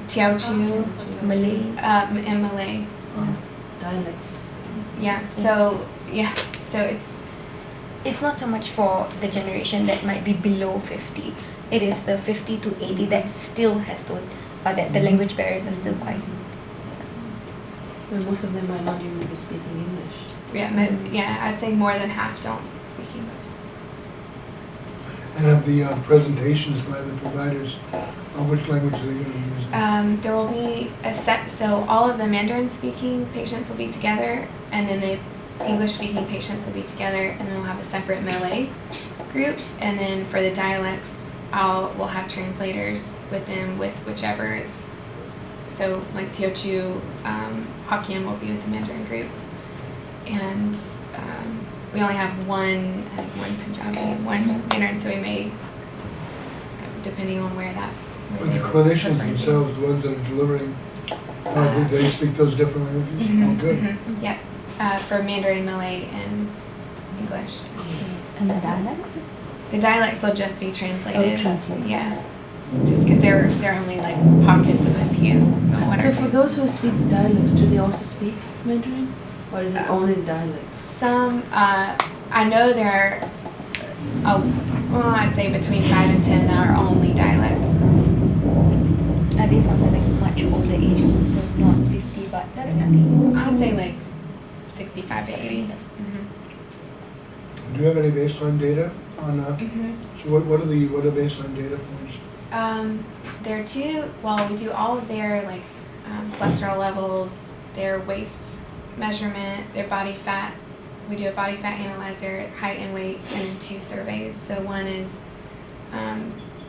Teochew, Malay. and Malay. Dialects. So It's not so much for the generation that might be below 50. It is the 50 to 80 that still has those, that the language barriers are still quite. And most of them might not even be speaking English. I'd say more than half don't speak English. And of the presentations by the providers, which language are they going to be using? There will be so all of the Mandarin speaking patients will be together, and then the English speaking patients will be together, and then we'll have a separate Malay group, and then for the dialects, we'll have translators with them with whichever is, so like Teochew, Hokkien will be with the Mandarin group, and we only have one Punjabi, one Mandarin, so we may, depending on where But the clinicians themselves, the ones that are delivering, do they speak those different languages? Oh, good. Yep, for Mandarin, Malay, and English. And the dialects? The dialects will just be translated. Oh, translated. Yeah, just because they're only like pockets of a few, one So or for two. those who speak dialects, do they also speak Mandarin? Or is it only the dialects? Some, I know there are, I'd say between 5 and 10 that are only dialect. Are they from the like much older age group, so not 50 but 70? I'd say like 65 to 80. Do you have any baseline data on, Mm-hmm. so what are baseline data points? There are two, well, we do all of their like cholesterol levels, their waist measurement, their body fat. We do a body fat analyzer, height and weight, and then 2 surveys. So one is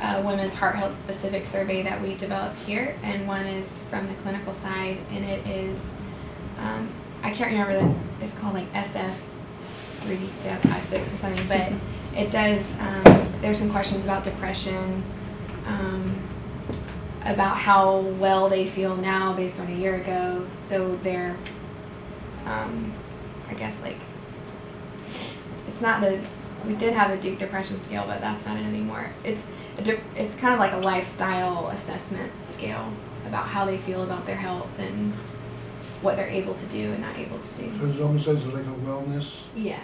a women's heart health specific survey that we developed here, and one is from the clinical side, and it is, I can't remember it's called like SF356 or something, but it does, there's some questions about depression, about how well they feel now based on a year ago. So they're, I guess like, it's not we did have the Duke Depression Scale, but that's not it anymore. It's kind of like a lifestyle assessment scale about how they feel about their health and what they're able to do and not able to do. So it's almost as like a wellness. Yeah.